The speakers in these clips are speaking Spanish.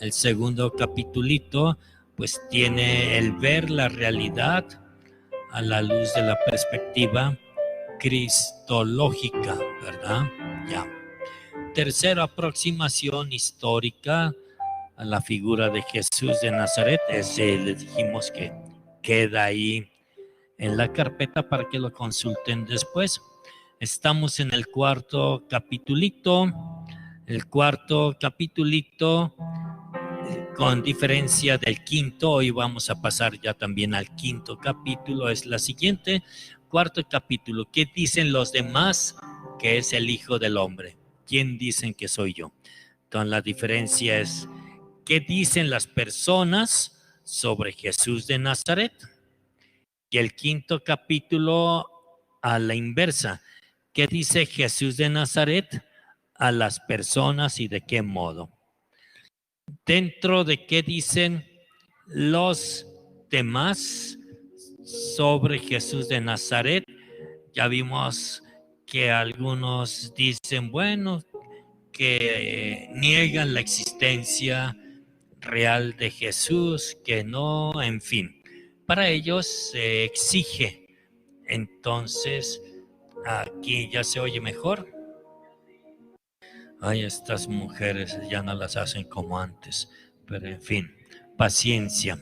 El segundo capitulito pues tiene el ver la realidad a la luz de la perspectiva cristológica, ¿verdad? Ya. Tercera aproximación histórica a la figura de Jesús de Nazaret. Ese les dijimos que queda ahí en la carpeta para que lo consulten después. Estamos en el cuarto capitulito. El cuarto capitulito, con diferencia del quinto, hoy vamos a pasar ya también al quinto capítulo, es la siguiente. Cuarto capítulo, ¿qué dicen los demás que es el Hijo del Hombre? ¿Quién dicen que soy yo? Entonces la diferencia es, ¿qué dicen las personas sobre Jesús de Nazaret? Y el quinto capítulo a la inversa, ¿qué dice Jesús de Nazaret a las personas y de qué modo? Dentro de qué dicen los demás sobre Jesús de Nazaret, ya vimos que algunos dicen, bueno, que niegan la existencia real de Jesús, que no, en fin. Para ellos se exige. Entonces, aquí ya se oye mejor. Ay, estas mujeres ya no las hacen como antes, pero en fin, paciencia.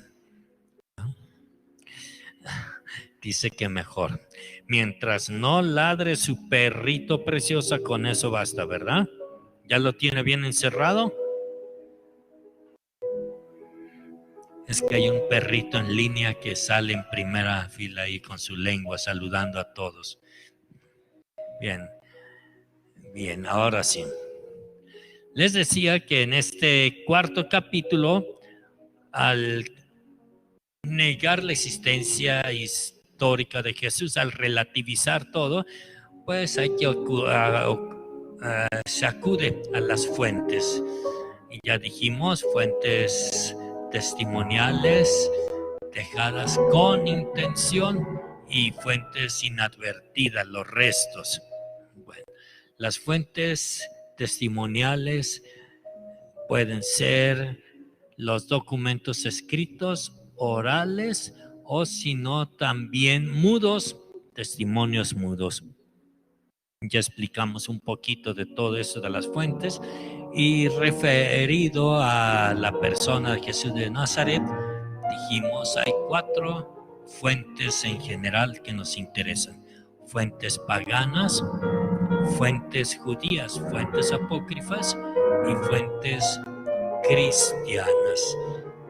Dice que mejor. Mientras no ladre su perrito preciosa, con eso basta, ¿verdad? ¿Ya lo tiene bien encerrado? Es que hay un perrito en línea que sale en primera fila ahí con su lengua saludando a todos. Bien, bien, ahora sí. Les decía que en este cuarto capítulo, al negar la existencia histórica de Jesús, al relativizar todo, pues hay que se acude a las fuentes. Y ya dijimos, fuentes testimoniales, dejadas con intención, y fuentes inadvertidas, los restos. Bueno, las fuentes testimoniales pueden ser los documentos escritos, orales, o si no, también mudos, testimonios mudos. Ya explicamos un poquito de todo eso de las fuentes, y referido a la persona de Jesús de Nazaret, dijimos, hay 4 fuentes en general que nos interesan: fuentes paganas, fuentes judías, fuentes apócrifas y fuentes cristianas.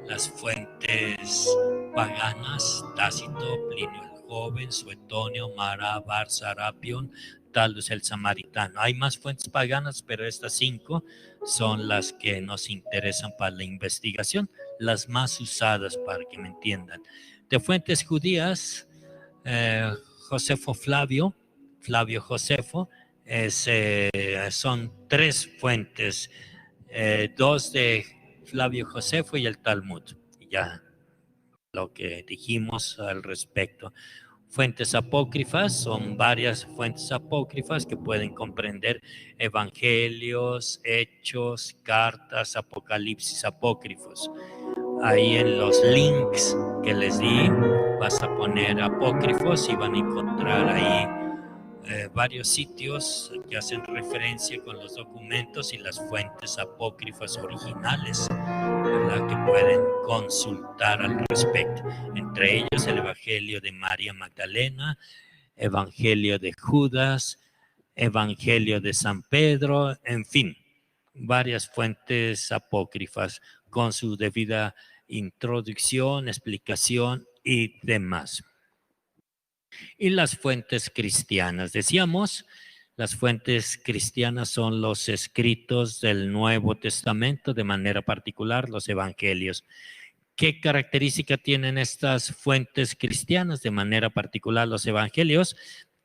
Las fuentes paganas: Tácito, Plinio el Joven, Suetonio, Mara, Bar, Serapión, Talus el Samaritano. Hay más fuentes paganas, pero estas 5 son las que nos interesan para la investigación, las más usadas, para que me entiendan. De fuentes judías, Josefo Flavio Josefo, son 3 fuentes, 2 de Flavio Josefo y el Talmud. Ya lo que dijimos al respecto. Fuentes apócrifas, son varias fuentes apócrifas que pueden comprender evangelios, hechos, cartas, apocalipsis apócrifos. Ahí en los links que les di vas a poner apócrifos y van a encontrar ahí varios sitios que hacen referencia con los documentos y las fuentes apócrifas originales, ¿verdad?, que pueden consultar al respecto. Entre ellos el Evangelio de María Magdalena, Evangelio de Judas, Evangelio de San Pedro, en fin, varias fuentes apócrifas con su debida introducción, explicación y demás. Y las fuentes cristianas, decíamos, las fuentes cristianas son los escritos del Nuevo Testamento, de manera particular los evangelios. ¿Qué característica tienen estas fuentes cristianas, de manera particular los evangelios?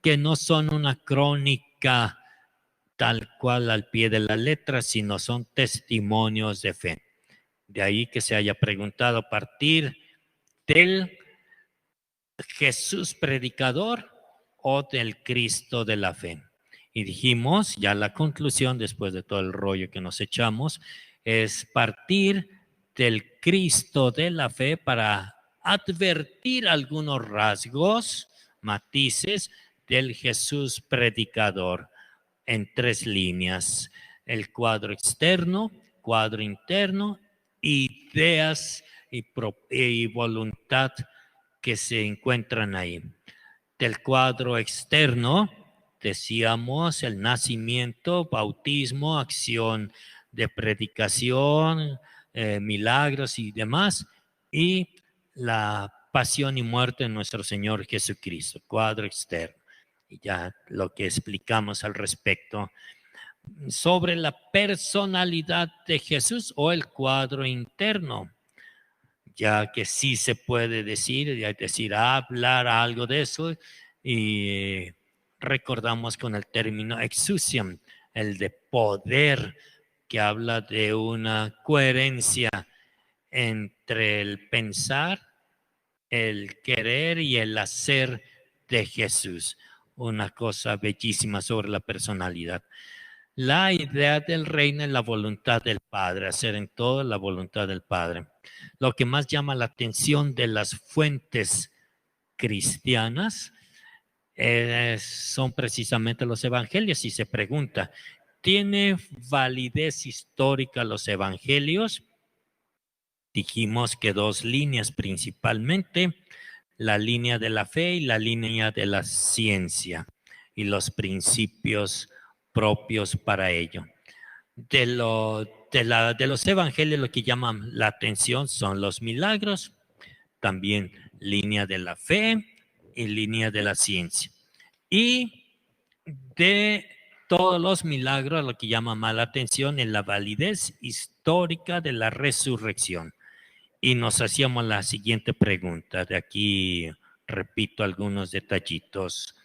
Que no son una crónica tal cual al pie de la letra, sino son testimonios de fe. De ahí que se haya preguntado a partir del Jesús predicador o del Cristo de la fe. Y dijimos, ya la conclusión, después de todo el rollo que nos echamos, es partir del Cristo de la fe para advertir algunos rasgos, matices del Jesús predicador en 3 líneas: el cuadro externo, cuadro interno, ideas y voluntad que se encuentran ahí. Del cuadro externo, decíamos el nacimiento, bautismo, acción de predicación, milagros y demás, y la pasión y muerte de nuestro Señor Jesucristo, cuadro externo. Y ya lo que explicamos al respecto sobre la personalidad de Jesús, o el cuadro interno, ya que sí se puede decir, hablar algo de eso, y recordamos con el término exousiam, el de poder, que habla de una coherencia entre el pensar, el querer y el hacer de Jesús. Una cosa bellísima sobre la personalidad. La idea del reino es la voluntad del Padre, hacer en todo la voluntad del Padre. Lo que más llama la atención de las fuentes cristianas son precisamente los evangelios. Y se pregunta, ¿tiene validez histórica los evangelios? Dijimos que 2 líneas principalmente: la línea de la fe y la línea de la ciencia, y los principios propios para ello. De los evangelios, lo que llaman la atención son los milagros, también línea de la fe y línea de la ciencia. Y de todos los milagros, lo que llama más la atención es la validez histórica de la resurrección. Y nos hacíamos la siguiente pregunta. De aquí repito algunos detallitos.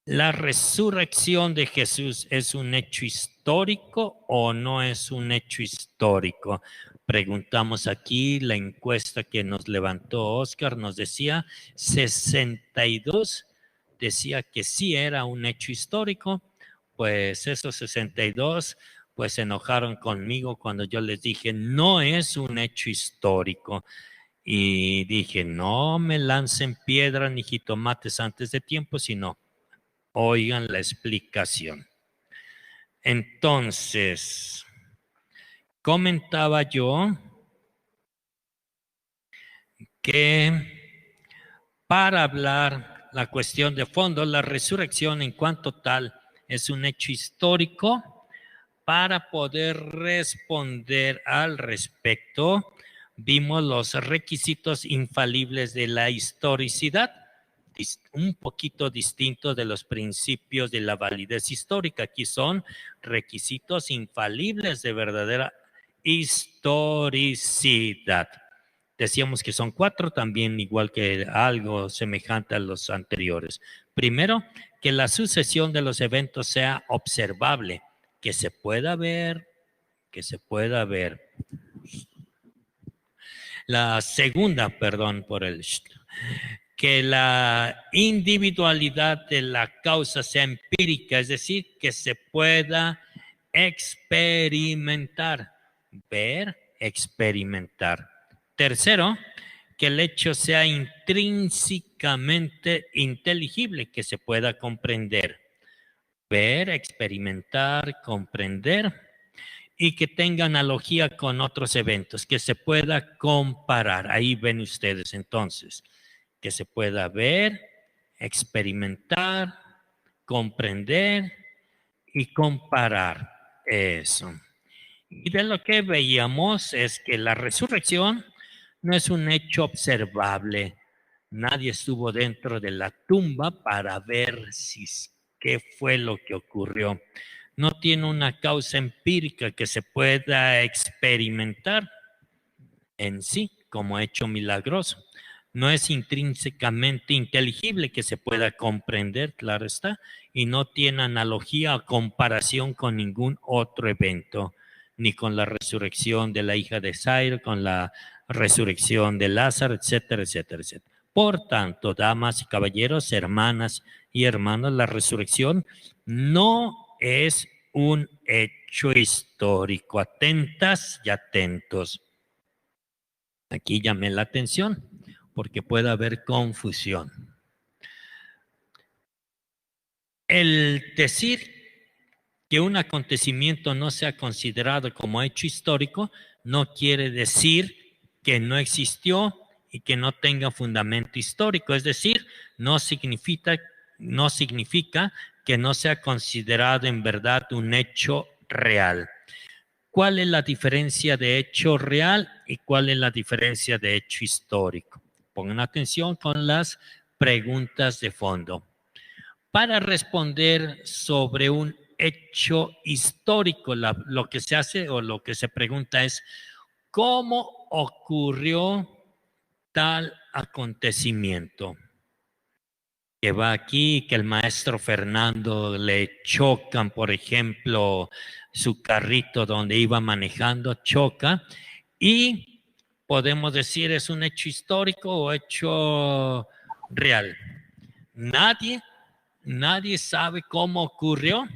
¿La resurrección de Jesús es un hecho histórico o no es un hecho histórico? Preguntamos aquí. La encuesta que nos levantó Oscar nos decía 62 decía que sí era un hecho histórico. Pues esos 62 pues se enojaron conmigo cuando yo les dije no es un hecho histórico. Y dije, no me lancen piedras ni jitomates antes de tiempo, sino oigan la explicación. Entonces, comentaba yo que para hablar la cuestión de fondo, la resurrección en cuanto tal es un hecho histórico. Para poder responder al respecto, vimos los requisitos infalibles de la historicidad, un poquito distinto de los principios de la validez histórica. Aquí son requisitos infalibles de verdadera historicidad. Decíamos que son 4, también igual que algo semejante a los anteriores. Primero, que la sucesión de los eventos sea observable, que se pueda ver, La segunda, perdón por el... que la individualidad de la causa sea empírica, es decir, que se pueda experimentar, ver, experimentar. Tercero, que el hecho sea intrínsecamente inteligible, que se pueda comprender, ver, experimentar, comprender, y que tenga analogía con otros eventos, que se pueda comparar. Ahí ven ustedes entonces, que se pueda ver, experimentar, comprender y comparar. Eso. Y de lo que veíamos es que la resurrección no es un hecho observable. Nadie estuvo dentro de la tumba para ver qué fue lo que ocurrió. No tiene una causa empírica que se pueda experimentar en sí como hecho milagroso. No es intrínsecamente inteligible que se pueda comprender, claro está, y no tiene analogía o comparación con ningún otro evento, ni con la resurrección de la hija de Jairo, con la resurrección de Lázaro, etcétera, etcétera, etcétera. Por tanto, damas y caballeros, hermanas y hermanos, la resurrección no es un hecho histórico. Atentas y atentos. Aquí llamé la atención porque puede haber confusión. El decir que un acontecimiento no sea considerado como hecho histórico no quiere decir que no existió y que no tenga fundamento histórico. Es decir, no significa que no sea considerado en verdad un hecho real. ¿Cuál es la diferencia de hecho real y cuál es la diferencia de hecho histórico? Pongan atención con las preguntas de fondo. Para responder sobre un hecho histórico, lo que se hace o lo que se pregunta es ¿cómo ocurrió tal acontecimiento? Que va aquí, que el maestro Fernando le chocan, por ejemplo, su carrito donde iba manejando, choca, y podemos decir es un hecho histórico o hecho real. Nadie sabe cómo ocurrió,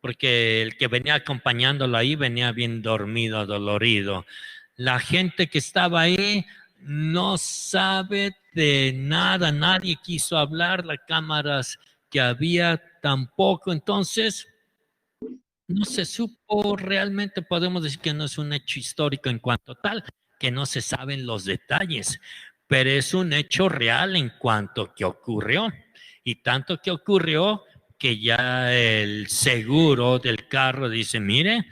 porque el que venía acompañándolo ahí venía bien dormido, adolorido. La gente que estaba ahí no sabe de nada, nadie quiso hablar, las cámaras que había tampoco, entonces no se supo realmente, podemos decir que no es un hecho histórico en cuanto tal, que no se saben los detalles, pero es un hecho real en cuanto que ocurrió, y tanto que ocurrió que ya el seguro del carro dice, mire,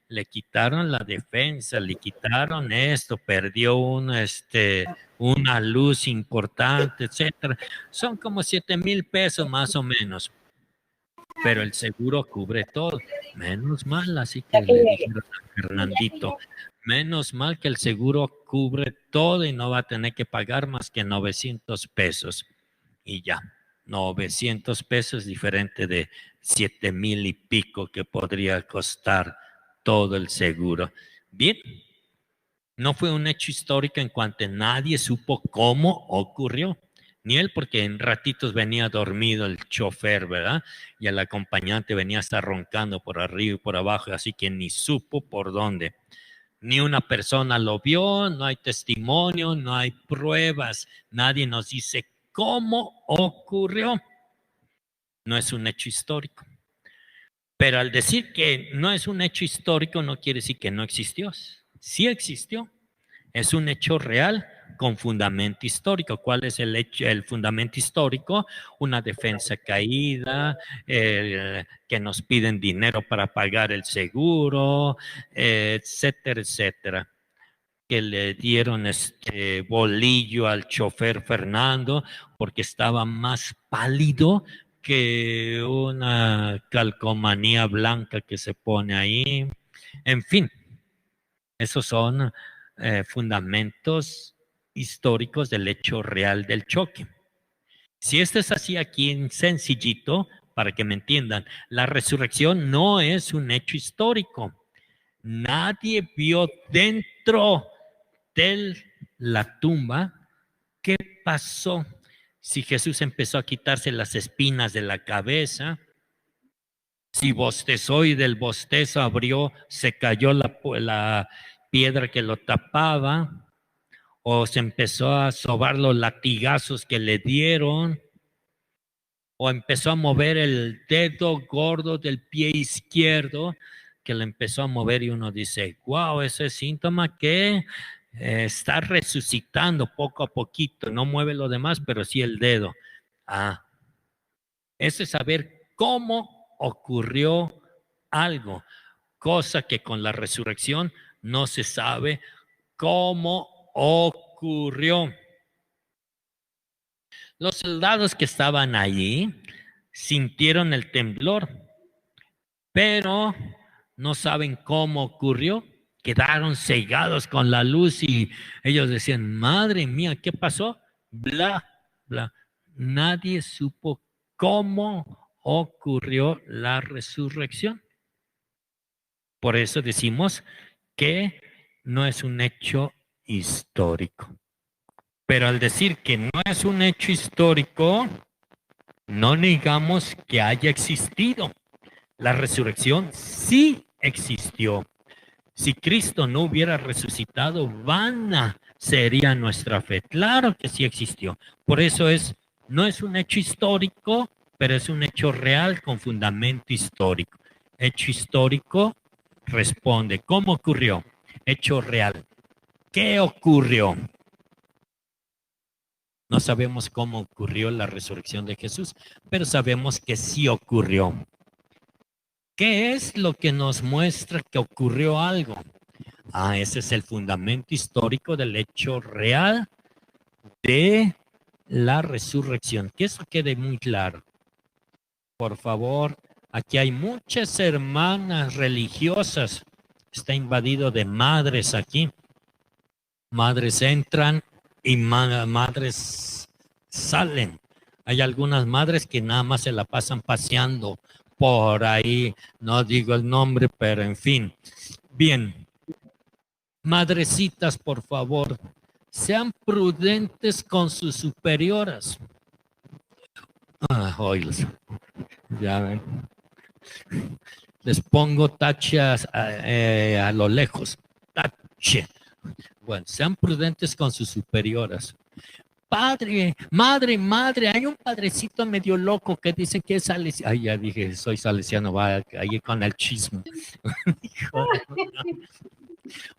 le quitaron la defensa, le quitaron esto, perdió una luz importante, etcétera. Son como 7,000 pesos más o menos, pero el seguro cubre todo. Menos mal, así que le dijeron a Fernandito, menos mal que el seguro cubre todo y no va a tener que pagar más que 900 pesos. Y ya, 900 pesos diferente de 7,000 y pico que podría costar todo el seguro. Bien, no fue un hecho histórico en cuanto nadie supo cómo ocurrió. Ni él, porque en ratitos venía dormido el chofer, ¿verdad? Y el acompañante venía hasta roncando por arriba y por abajo, así que ni supo por dónde. Ni una persona lo vio, no hay testimonio, no hay pruebas, nadie nos dice cómo ocurrió. No es un hecho histórico. Pero al decir que no es un hecho histórico, no quiere decir que no existió. Sí existió. Es un hecho real con fundamento histórico. ¿Cuál es el hecho, el fundamento histórico? Una defensa caída, que nos piden dinero para pagar el seguro, etcétera, etcétera. Que le dieron este bolillo al chofer Fernando porque estaba más pálido que una calcomanía blanca que se pone ahí. En fin, esos son fundamentos históricos del hecho real del choque. Si esto es así aquí en sencillito, para que me entiendan, la resurrección no es un hecho histórico. Nadie vio dentro de la tumba qué pasó. Si Jesús empezó a quitarse las espinas de la cabeza, si bostezó y del bostezo abrió, se cayó la piedra que lo tapaba, o se empezó a sobar los latigazos que le dieron, o empezó a mover el dedo gordo del pie izquierdo, que le empezó a mover y uno dice, wow, ese es síntoma que está resucitando poco a poquito, no mueve lo demás, pero sí el dedo. Ese es saber cómo ocurrió algo, cosa que con la resurrección no se sabe cómo ocurrió. Los soldados que estaban allí sintieron el temblor, pero no saben cómo ocurrió. Quedaron cegados con la luz y ellos decían, madre mía, ¿qué pasó? Bla, bla. Nadie supo cómo ocurrió la resurrección. Por eso decimos que no es un hecho histórico. Pero al decir que no es un hecho histórico, no negamos que haya existido. La resurrección sí existió. Si Cristo no hubiera resucitado, vana sería nuestra fe. Claro que sí existió. Por eso no es un hecho histórico, pero es un hecho real con fundamento histórico. Hecho histórico responde, ¿cómo ocurrió? Hecho real. ¿Qué ocurrió? No sabemos cómo ocurrió la resurrección de Jesús, pero sabemos que sí ocurrió. ¿Qué es lo que nos muestra que ocurrió algo? Ese es el fundamento histórico del hecho real de la resurrección. Que eso quede muy claro. Por favor, aquí hay muchas hermanas religiosas. Está invadido de madres aquí. Madres entran y madres salen. Hay algunas madres que nada más se la pasan paseando por ahí. No digo el nombre, pero en fin. Bien. Madrecitas, por favor, sean prudentes con sus superioras. Oílos, ya ven. Les pongo tachas a lo lejos. Tache. Bueno, sean prudentes con sus superioras. Padre, madre, hay un padrecito medio loco que dice que es salesiano. Ay, ya dije, soy salesiano, va ahí con el chisme.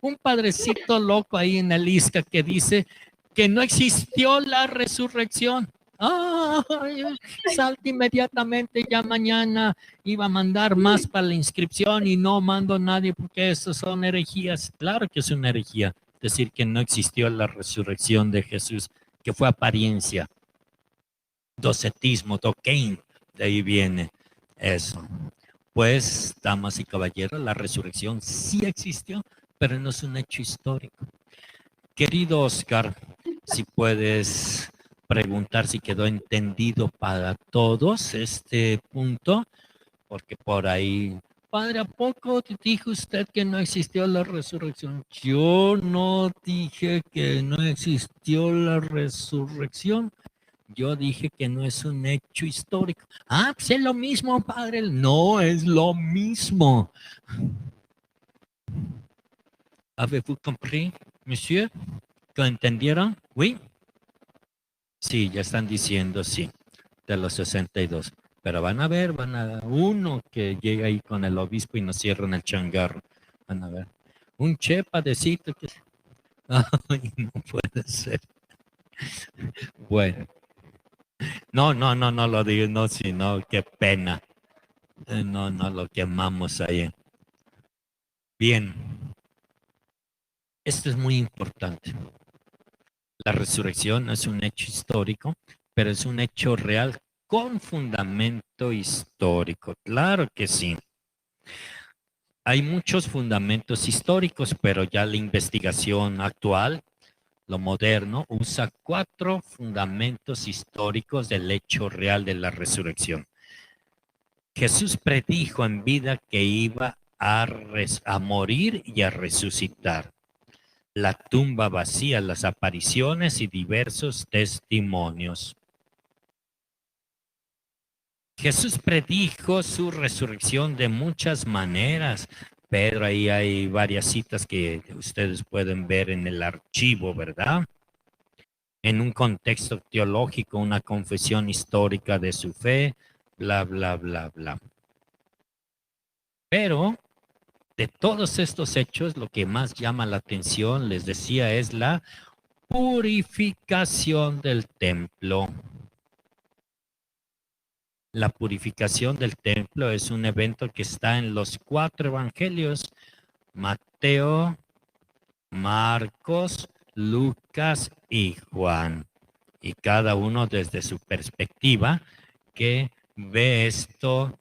Un padrecito loco ahí en el ISCA que dice que no existió la resurrección. Salta inmediatamente, ya mañana iba a mandar más para la inscripción y no mando a nadie porque eso son herejías. Claro que es una herejía decir que no existió la resurrección de Jesús, que fue apariencia. Docetismo, dokein, de ahí viene eso. Pues, damas y caballeros, la resurrección sí existió, pero no es un hecho histórico. Querido Oscar, si puedes preguntar si quedó entendido para todos este punto, porque por ahí, padre, ¿a poco dijo usted que no existió la resurrección? Yo no dije que no existió la resurrección. Yo dije que no es un hecho histórico. Pues es lo mismo, padre. No es lo mismo. ¿Avez-vous compris, monsieur? ¿Lo entendieron? ¿Oui? Sí, ya están diciendo sí, de los 62. Pero van a ver, uno que llega ahí con el obispo y nos cierran el changarro. Van a ver. Un padecito que... Ay, no puede ser. Bueno. No lo digo, no, sino qué pena. No lo quemamos ahí. Bien. Esto es muy importante. La resurrección es un hecho histórico, pero es un hecho real con fundamento histórico. Claro que sí. Hay muchos fundamentos históricos, pero ya la investigación actual, lo moderno, usa 4 fundamentos históricos del hecho real de la resurrección. Jesús predijo en vida que iba a morir y a resucitar. La tumba vacía, las apariciones y diversos testimonios. Jesús predijo su resurrección de muchas maneras. Pedro, ahí hay varias citas que ustedes pueden ver en el archivo, ¿verdad? En un contexto teológico, una confesión histórica de su fe, bla, bla, bla, bla. Pero de todos estos hechos, lo que más llama la atención, les decía, es la purificación del templo. La purificación del templo es un evento que está en los 4 evangelios: Mateo, Marcos, Lucas y Juan. Y cada uno desde su perspectiva que ve esto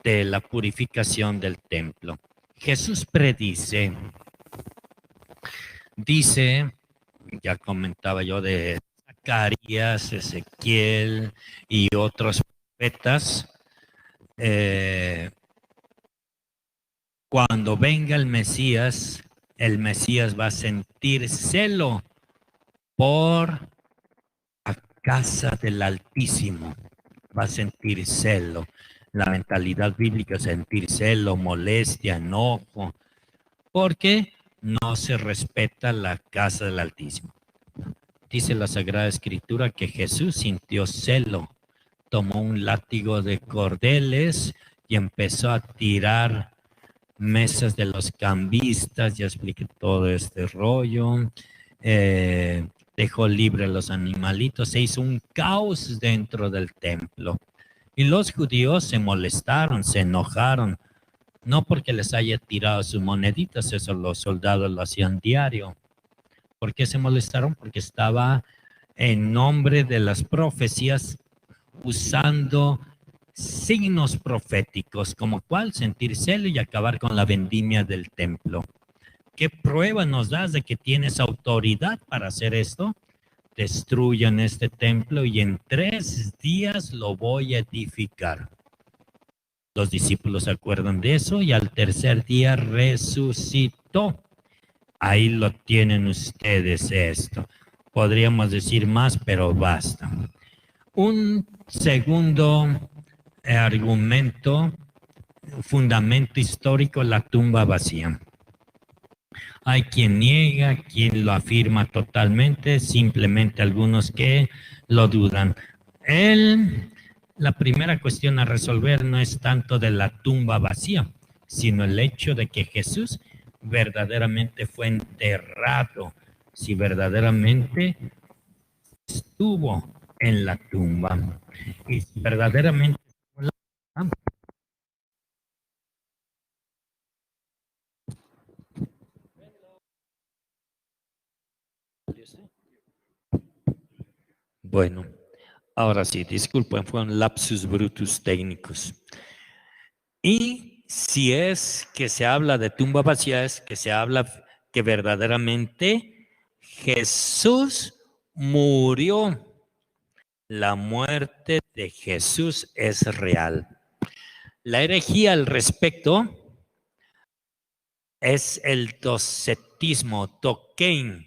de la purificación del templo. Jesús predice, ya comentaba yo de Zacarías, Ezequiel y otros profetas, cuando venga el Mesías va a sentir celo por la casa del Altísimo, va a sentir celo. La mentalidad bíblica es sentir celo, molestia, enojo, porque no se respeta la casa del Altísimo. Dice la Sagrada Escritura que Jesús sintió celo, tomó un látigo de cordeles y empezó a tirar mesas de los cambistas, ya expliqué todo este rollo, dejó libre a los animalitos, se hizo un caos dentro del templo. Y los judíos se molestaron, se enojaron, no porque les haya tirado sus moneditas, eso los soldados lo hacían diario. ¿Por qué se molestaron? Porque estaba en nombre de las profecías usando signos proféticos, como cuál sentir celo y acabar con la vendimia del templo. ¿Qué prueba nos das de que tienes autoridad para hacer esto? Destruyan este templo y en 3 días lo voy a edificar. Los discípulos se acuerdan de eso y al tercer día resucitó. Ahí lo tienen ustedes esto. Podríamos decir más, pero basta. Un segundo argumento, fundamento histórico, la tumba vacía. Hay quien niega, quien lo afirma totalmente, simplemente algunos que lo dudan. La primera cuestión a resolver no es tanto de la tumba vacía, sino el hecho de que Jesús verdaderamente fue enterrado, si verdaderamente estuvo en la tumba. Y si verdaderamente estuvo en la tumba, bueno, ahora sí, disculpen, fueron lapsus brutus técnicos. Y si es que se habla de tumba vacía, es que se habla que verdaderamente Jesús murió. La muerte de Jesús es real. La herejía al respecto es el docetismo, dokein.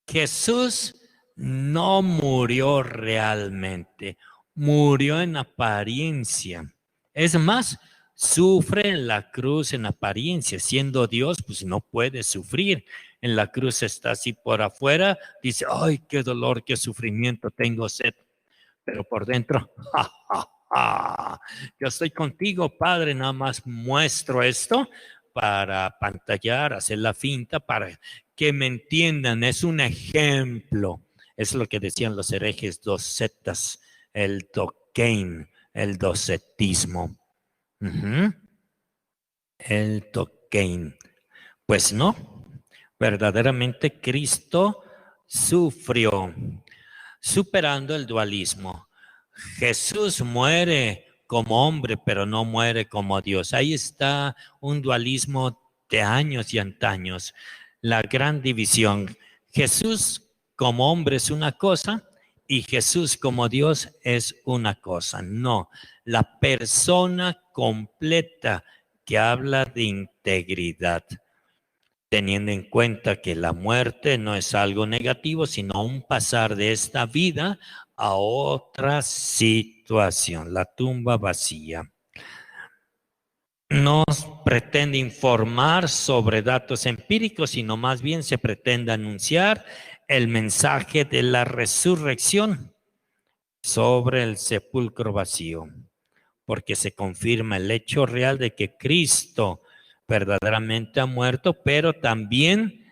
Jesús no murió realmente, murió en apariencia. Es más, sufre en la cruz en apariencia. Siendo Dios, pues no puede sufrir. En la cruz está así por afuera, dice, ay, qué dolor, qué sufrimiento, tengo sed. Pero por dentro, ¡ja, ja, ja! Yo estoy contigo, Padre, nada más muestro esto para pantallar, hacer la finta, para que me entiendan. Es un ejemplo. Es lo que decían los herejes docetas, el dokein, el docetismo. El dokein. Pues no, verdaderamente Cristo sufrió, superando el dualismo. Jesús muere como hombre, pero no muere como Dios. Ahí está un dualismo de años y antaños. La gran división. Jesús como hombre es una cosa y Jesús como Dios es una cosa. No, la persona completa que habla de integridad, teniendo en cuenta que la muerte no es algo negativo, sino un pasar de esta vida a otra situación, la tumba vacía. No pretende informar sobre datos empíricos, sino más bien se pretende anunciar el mensaje de la resurrección sobre el sepulcro vacío, porque se confirma el hecho real de que Cristo verdaderamente ha muerto, pero también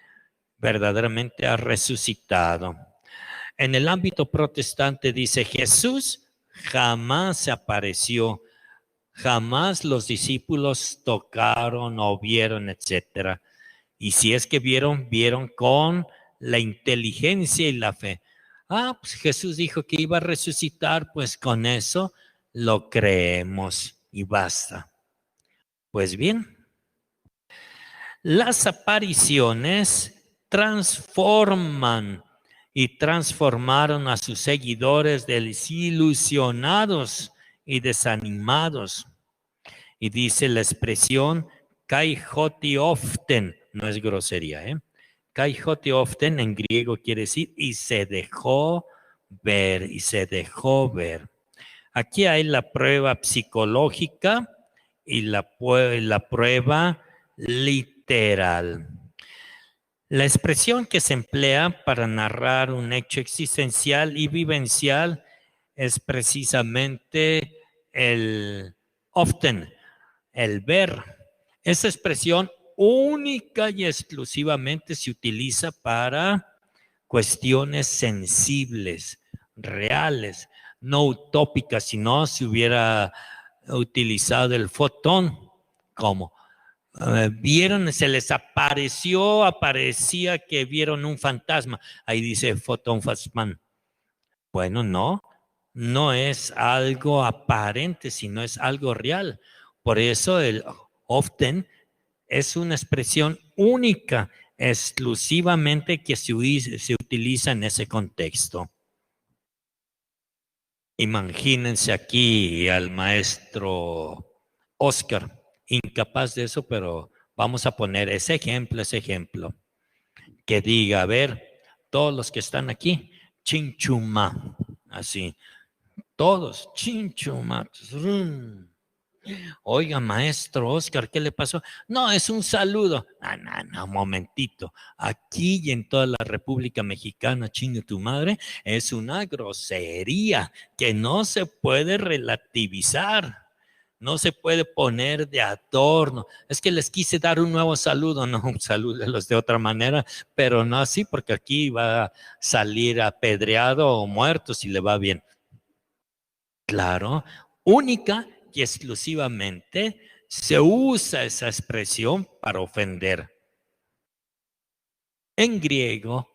verdaderamente ha resucitado. En el ámbito protestante dice, Jesús jamás se apareció, jamás los discípulos tocaron o vieron, etcétera. Y si es que vieron, vieron con la inteligencia y la fe. Pues Jesús dijo que iba a resucitar, pues con eso lo creemos y basta. Pues bien, las apariciones transforman y transformaron a sus seguidores desilusionados y desanimados. Y dice la expresión kai hoti often, no es grosería, kai hoti often en griego quiere decir y se dejó ver, y se dejó ver. Aquí hay la prueba psicológica y la prueba literal. La expresión que se emplea para narrar un hecho existencial y vivencial es precisamente el often, el ver. Esa expresión única y exclusivamente se utiliza para cuestiones sensibles, reales, no utópicas, si no se hubiera utilizado el fotón como vieron, se les aparecía que vieron un fantasma. Ahí dice fotón fasman. Bueno, no es algo aparente, sino es algo real. Por eso el often es una expresión única, exclusivamente que se utiliza en ese contexto. Imagínense aquí al maestro Oscar, incapaz de eso, pero vamos a poner ese ejemplo, que diga, a ver, todos los que están aquí, chinchuma, así, todos, chinchuma. Oiga, maestro Oscar, ¿qué le pasó? No, es un saludo. No, un momentito. Aquí y en toda la República Mexicana, chingue tu madre, es una grosería que no se puede relativizar. No se puede poner de adorno. Es que les quise dar un nuevo saludo. No, un saludo de otra manera, pero no así, porque aquí va a salir apedreado o muerto si le va bien. Claro, única y exclusivamente se usa esa expresión para ofender. En griego,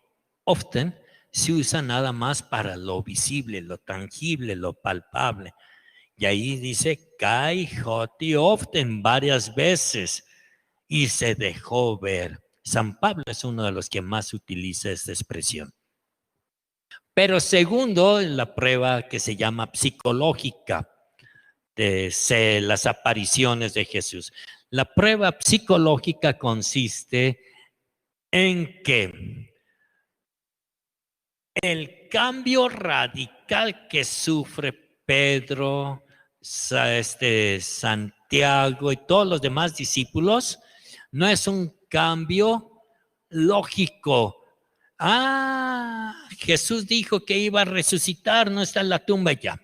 often se usa nada más para lo visible, lo tangible, lo palpable. Y ahí dice kai hoti often varias veces y se dejó ver. San Pablo es uno de los que más utiliza esta expresión. Pero segundo, la prueba que se llama psicológica de las apariciones de Jesús. La prueba psicológica consiste en que el cambio radical que sufre Pedro, Santiago y todos los demás discípulos no es un cambio lógico. Jesús dijo que iba a resucitar, no está en la tumba ya.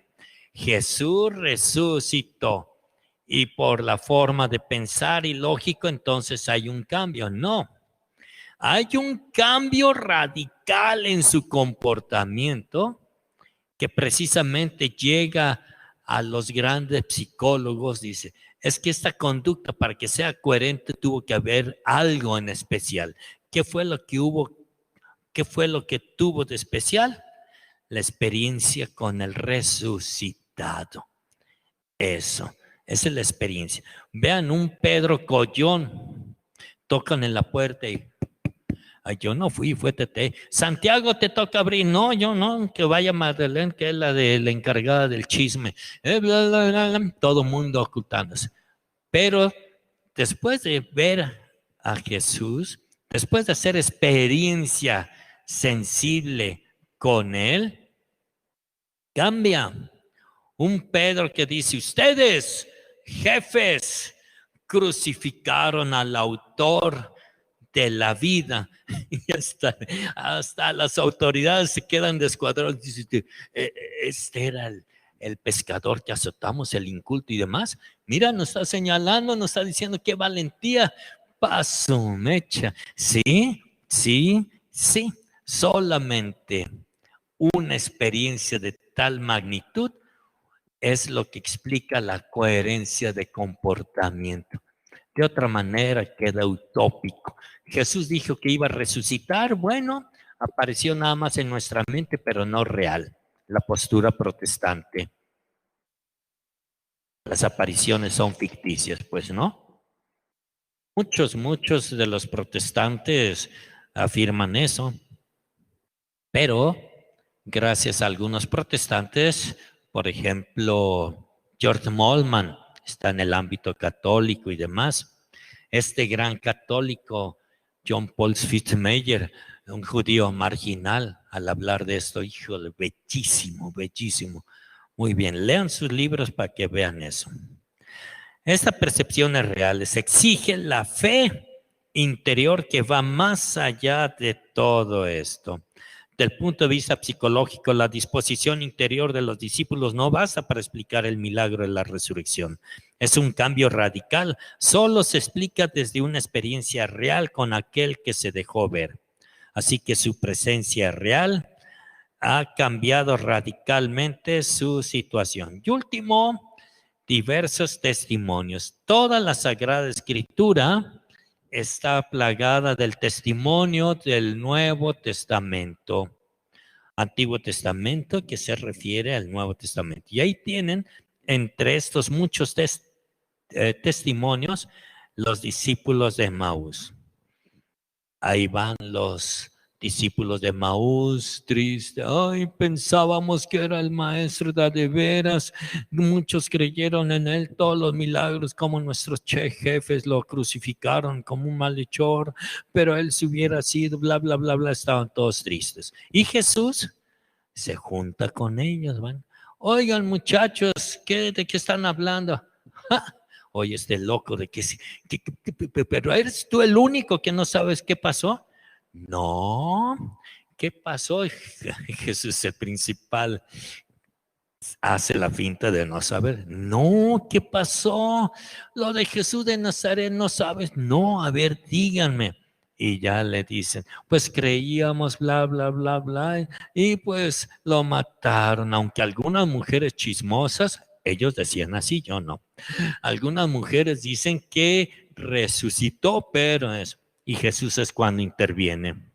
Jesús resucitó y por la forma de pensar y lógico entonces hay un cambio. No, hay un cambio radical en su comportamiento que precisamente llega a los grandes psicólogos, dice, es que esta conducta para que sea coherente tuvo que haber algo en especial. ¿Qué fue lo que hubo? ¿Qué fue lo que tuvo de especial? La experiencia con el resucitado. Eso, esa es la experiencia. Vean un Pedro Collón, tocan en la puerta y yo no fui, fue Tete. Santiago, te toca abrir. No, yo no, que vaya Madeleine, que es la de la encargada del chisme. Todo mundo ocultándose. Pero después de ver a Jesús, después de hacer experiencia sensible con él, cambia. Un Pedro que dice, ustedes, jefes, crucificaron al autor de la vida. Y hasta las autoridades se quedan descuadradas. Este era el pescador que azotamos, el inculto y demás. Mira, nos está señalando, nos está diciendo qué valentía. Paso, mecha. Sí. Solamente una experiencia de tal magnitud es lo que explica la coherencia de comportamiento. De otra manera queda utópico. Jesús dijo que iba a resucitar. Bueno, apareció nada más en nuestra mente, pero no real. La postura protestante. Las apariciones son ficticias, pues, ¿no? Muchos de los protestantes afirman eso. Pero, gracias a algunos protestantes, por ejemplo, George Mollman está en el ámbito católico y demás. Este gran católico, John Paul Fitzmayer, un judío marginal, al hablar de esto, híjole, bellísimo. Muy bien, lean sus libros para que vean eso. Esta percepción es real, se exige la fe interior que va más allá de todo esto. Del punto de vista psicológico, la disposición interior de los discípulos no basta para explicar el milagro de la resurrección. Es un cambio radical, solo se explica desde una experiencia real con aquel que se dejó ver. Así que su presencia real ha cambiado radicalmente su situación. Y último, diversos testimonios. Toda la Sagrada Escritura está plagada del testimonio del Nuevo Testamento. Antiguo Testamento que se refiere al Nuevo Testamento. Y ahí tienen, entre estos muchos testimonios, los discípulos de Emaús. Ahí van los discípulos de Emaús, triste. Ay, pensábamos que era el maestro de veras. Muchos creyeron en él, todos los milagros, como nuestros jefes lo crucificaron como un malhechor, pero él si hubiera sido, bla, bla, bla, bla, estaban todos tristes. Y Jesús se junta con ellos, ¿van? Oigan, muchachos, ¿de qué están hablando? ¡Ja! Oye, este loco de que pero eres tú el único que no sabes qué pasó. No, ¿qué pasó? Jesús, el principal, hace la finta de no saber. No, ¿qué pasó? Lo de Jesús de Nazaret, ¿no sabes? No, a ver, díganme. Y ya le dicen, pues creíamos, bla, bla, bla, bla, y pues lo mataron, aunque algunas mujeres chismosas, ellos decían así, yo no. Algunas mujeres dicen que resucitó, pero eso. Y Jesús es cuando interviene.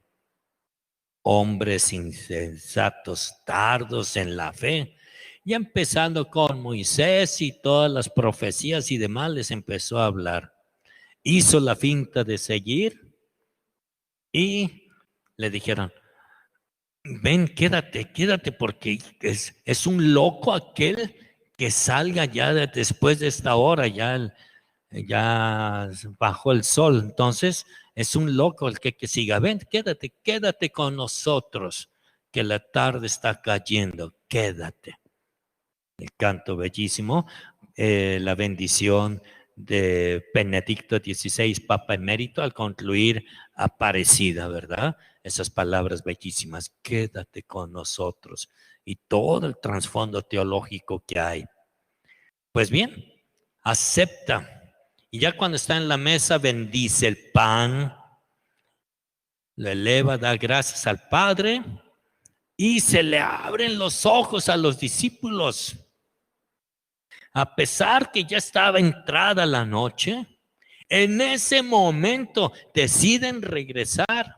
Hombres insensatos, tardos en la fe. Y empezando con Moisés y todas las profecías y demás, les empezó a hablar. Hizo la finta de seguir y le dijeron, ven, quédate, porque es un loco aquel que salga ya después de esta hora, ya bajó el sol, entonces es un loco el que siga. Ven, quédate con nosotros, que la tarde está cayendo, quédate. El canto bellísimo, la bendición de Benedicto XVI, Papa Emérito, al concluir Aparecida, ¿verdad? Esas palabras bellísimas, quédate con nosotros, y todo el trasfondo teológico que hay. Pues bien, acepta. Y ya cuando está en la mesa, bendice el pan, lo eleva, da gracias al Padre y se le abren los ojos a los discípulos. A pesar que ya estaba entrada la noche, en ese momento deciden regresar.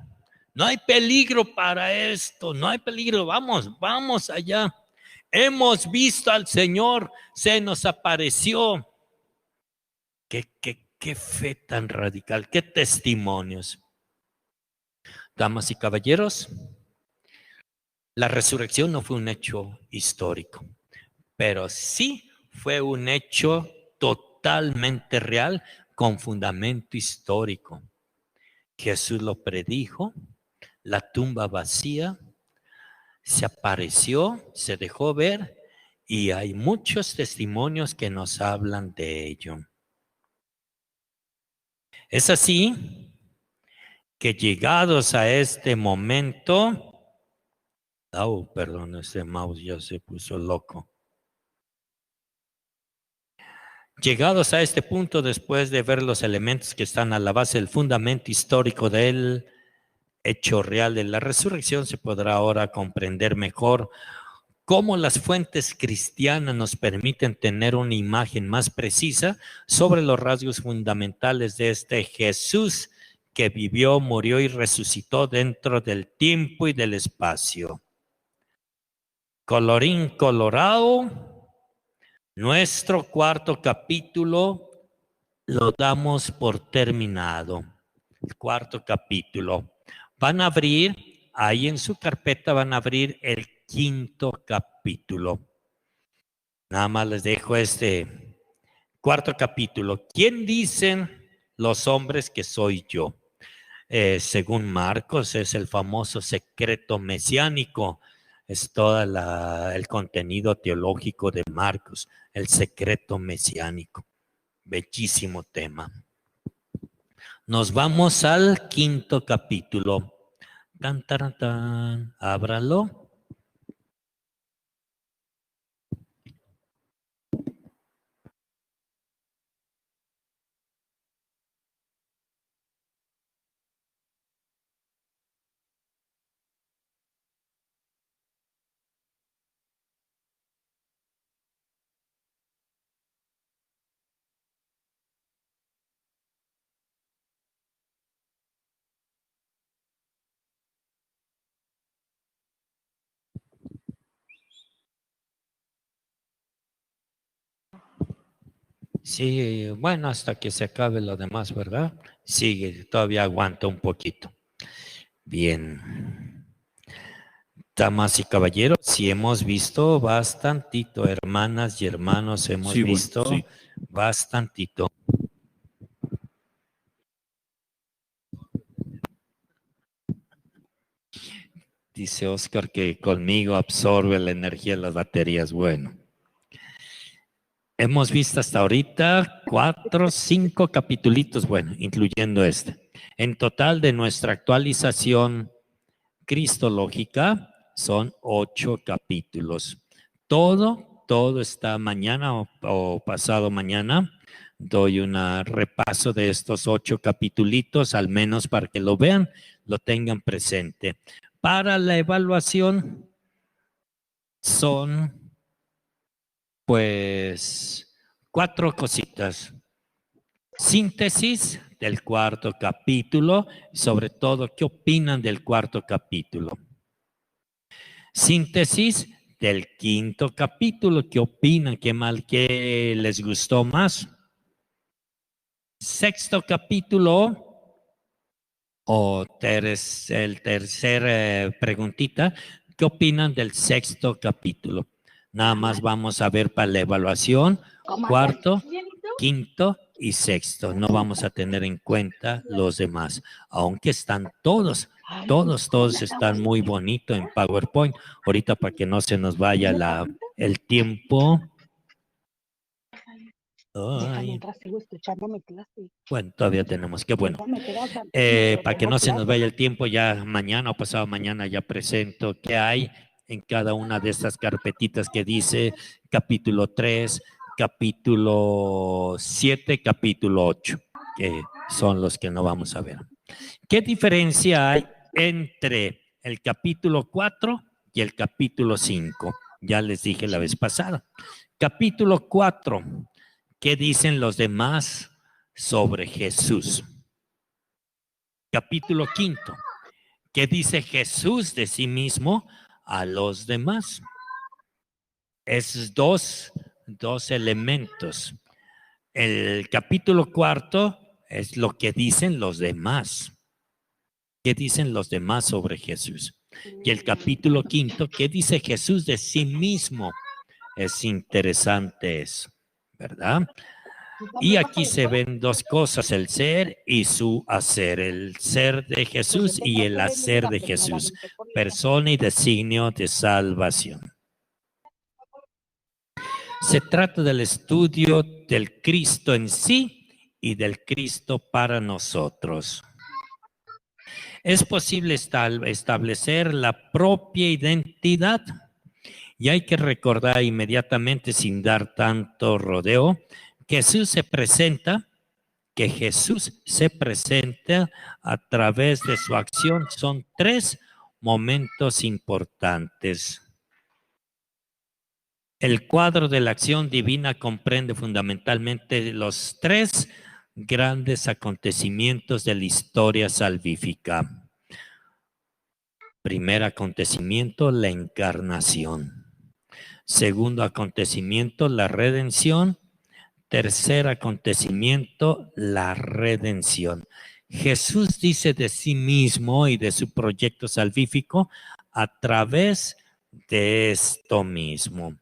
No hay peligro para esto, no hay peligro, vamos allá. Hemos visto al Señor, se nos apareció. Qué fe tan radical, qué testimonios. Damas y caballeros, la resurrección no fue un hecho histórico, pero sí fue un hecho totalmente real con fundamento histórico. Jesús lo predijo, la tumba vacía, se apareció, se dejó ver y hay muchos testimonios que nos hablan de ello. Es así que llegados a este momento, perdón, ese mouse ya se puso loco. Llegados a este punto, después de ver los elementos que están a la base del fundamento histórico del hecho real de la resurrección, se podrá ahora comprender mejor cómo las fuentes cristianas nos permiten tener una imagen más precisa sobre los rasgos fundamentales de este Jesús que vivió, murió y resucitó dentro del tiempo y del espacio. Colorín colorado, nuestro cuarto capítulo lo damos por terminado. El cuarto capítulo. Van a abrir, ahí en su carpeta van a abrir el quinto capítulo. Nada más les dejo este cuarto capítulo. ¿Quién dicen los hombres que soy yo? Según Marcos, es el famoso secreto mesiánico. Es todo el contenido teológico de Marcos, el secreto mesiánico. Bellísimo tema. Nos vamos al 5º capítulo. Tan, tan, tan. Ábralo. Sí, bueno, hasta que se acabe lo demás, ¿verdad? Sigue, todavía aguanta un poquito. Bien. Damas y caballeros, sí hemos visto bastantito, hermanas y hermanos, hemos visto bastantito. Dice Oscar que conmigo absorbe la energía de las baterías. Bueno. Hemos visto hasta ahorita 4, 5 capitulitos, bueno, incluyendo este. En total de nuestra actualización cristológica son 8 capítulos. Todo está mañana o pasado mañana. Doy un repaso de estos 8 capitulitos, al menos para que lo vean, lo tengan presente. Para la evaluación son pues 4 cositas. Síntesis del 4º capítulo, sobre todo, ¿qué opinan del 4º capítulo? Síntesis del 5º capítulo, ¿qué opinan? ¿Qué les gustó más? 6º capítulo, o el tercer preguntita, ¿qué opinan del 6º capítulo? Nada más vamos a ver para la evaluación, 4º, 5º y 6º. No vamos a tener en cuenta los demás, aunque están todos están muy bonitos en PowerPoint. Ahorita para que no se nos vaya el tiempo. Ay. Bueno, todavía tenemos que, bueno, para que no se nos vaya el tiempo, ya mañana o pasado mañana ya presento qué hay en cada una de estas carpetitas que dice capítulo 3, capítulo 7, capítulo 8, que son los que no vamos a ver. ¿Qué diferencia hay entre el capítulo 4 y el capítulo 5? Ya les dije la vez pasada. Capítulo 4, ¿qué dicen los demás sobre Jesús? Capítulo 5, ¿qué dice Jesús de sí mismo a los demás? Esos dos elementos. El capítulo 4 es lo que dicen los demás. ¿Qué dicen los demás sobre Jesús? Y el capítulo 5, ¿qué dice Jesús de sí mismo? Es interesante eso, ¿verdad? Y aquí se ven dos cosas, el ser y su hacer, el ser de Jesús y el hacer de Jesús, persona y designio de salvación. Se trata del estudio del Cristo en sí y del Cristo para nosotros. Es posible establecer la propia identidad y hay que recordar inmediatamente, sin dar tanto rodeo, que Jesús se presenta a través de su acción. Son 3 momentos importantes. El cuadro de la acción divina comprende fundamentalmente los 3 grandes acontecimientos de la historia salvífica. Primer acontecimiento, la encarnación. Segundo acontecimiento, la redención. Tercer acontecimiento, la redención. Jesús dice de sí mismo y de su proyecto salvífico a través de esto mismo.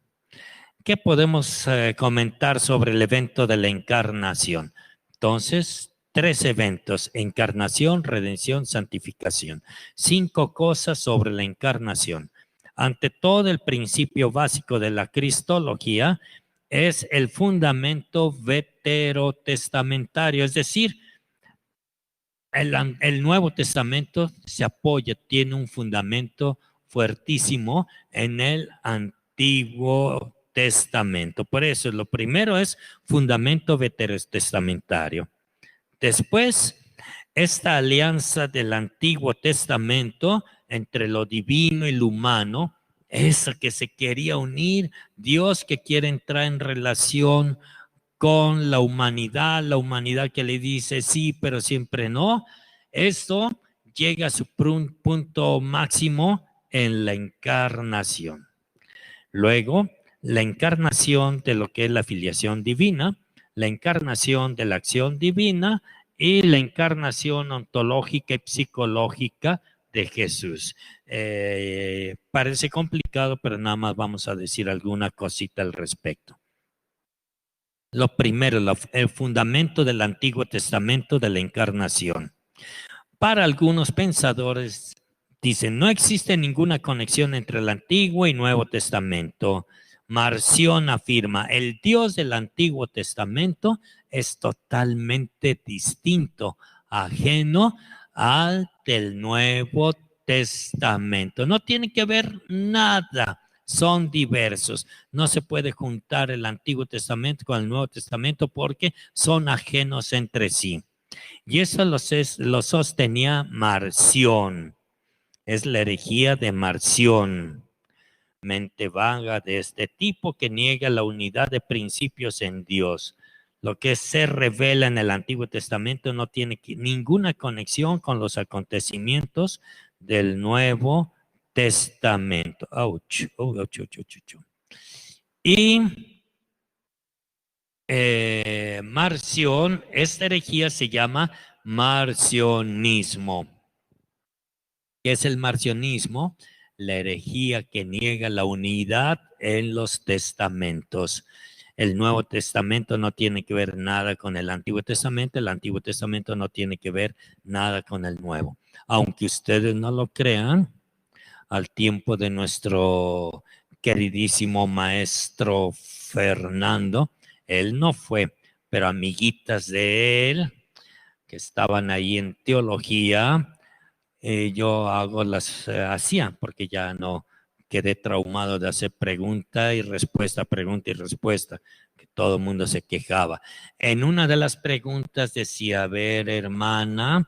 ¿Qué podemos comentar sobre el evento de la encarnación? Entonces, 3 eventos: encarnación, redención, santificación. 5 cosas sobre la encarnación. Ante todo, el principio básico de la cristología es el fundamento veterotestamentario, es decir, el Nuevo Testamento se apoya, tiene un fundamento fuertísimo en el Antiguo Testamento. Por eso, lo primero es fundamento veterotestamentario. Después, esta alianza del Antiguo Testamento entre lo divino y lo humano, esa que se quería unir, Dios que quiere entrar en relación con la humanidad que le dice sí, pero siempre no. Esto llega a su punto máximo en la encarnación. Luego, la encarnación de lo que es la filiación divina, la encarnación de la acción divina y la encarnación ontológica y psicológica de Jesús. Parece complicado, pero nada más vamos a decir alguna cosita al respecto. Lo primero, el fundamento del Antiguo Testamento de la encarnación. Para algunos pensadores, dicen, no existe ninguna conexión entre el Antiguo y Nuevo Testamento. Marción afirma, el Dios del Antiguo Testamento es totalmente distinto, ajeno al del Nuevo Testamento. No tiene que ver nada. Son diversos. No se puede juntar el Antiguo Testamento con el Nuevo Testamento porque son ajenos entre sí. Y eso lo sostenía Marción. Es la herejía de Marción. Mente vaga de este tipo que niega la unidad de principios en Dios. Lo que se revela en el Antiguo Testamento no tiene ninguna conexión con los acontecimientos del Nuevo Testamento. Ouch. Y Marción, esta herejía se llama marcionismo. ¿Qué es el marcionismo? La herejía que niega la unidad en los testamentos. El Nuevo Testamento no tiene que ver nada con el Antiguo Testamento, el Antiguo Testamento no tiene que ver nada con el Nuevo. Aunque ustedes no lo crean, al tiempo de nuestro queridísimo maestro Fernando, él no fue, pero amiguitas de él que estaban ahí en teología, yo hacía, porque ya no quedé traumado de hacer pregunta y respuesta, que todo el mundo se quejaba. En una de las preguntas decía, a ver, hermano,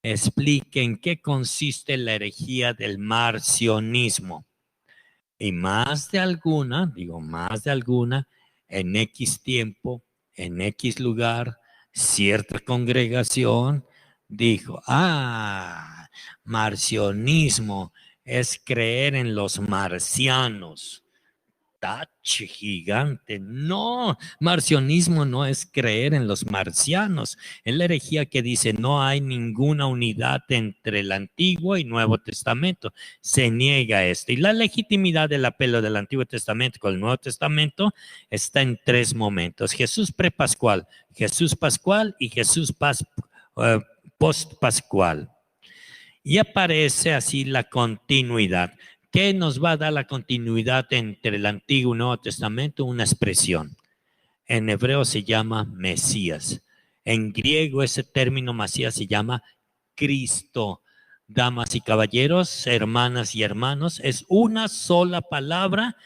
explique en qué consiste la herejía del marcionismo. Y más de alguna, en X tiempo, en X lugar, cierta congregación dijo, marcionismo es creer en los marcianos. Tache gigante. No, marcionismo no es creer en los marcianos. Es la herejía que dice no hay ninguna unidad entre el Antiguo y Nuevo Testamento. Se niega esto. Y la legitimidad del apelo del Antiguo Testamento con el Nuevo Testamento está en tres momentos. Jesús prepascual, Jesús pascual y Jesús postpascual. Y aparece así la continuidad. ¿Qué nos va a dar la continuidad entre el Antiguo y Nuevo Testamento? Una expresión. En hebreo se llama Mesías. En griego ese término Mesías se llama Cristo. Damas y caballeros, hermanas y hermanos, es una sola palabra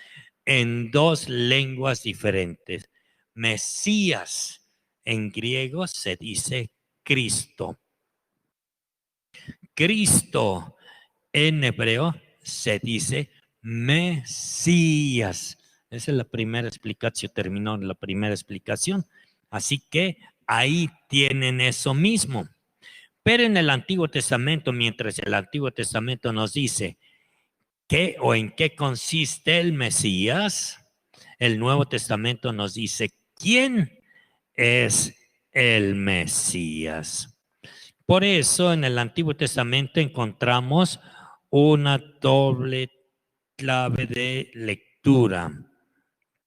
en dos lenguas diferentes. Mesías en griego se dice Cristo. Cristo en hebreo se dice Mesías. Esa es la primera explicación, terminó la primera explicación. Así que ahí tienen eso mismo. Pero en el Antiguo Testamento, mientras el Antiguo Testamento nos dice qué o en qué consiste el Mesías, el Nuevo Testamento nos dice quién es el Mesías. Por eso en el Antiguo Testamento encontramos una doble clave de lectura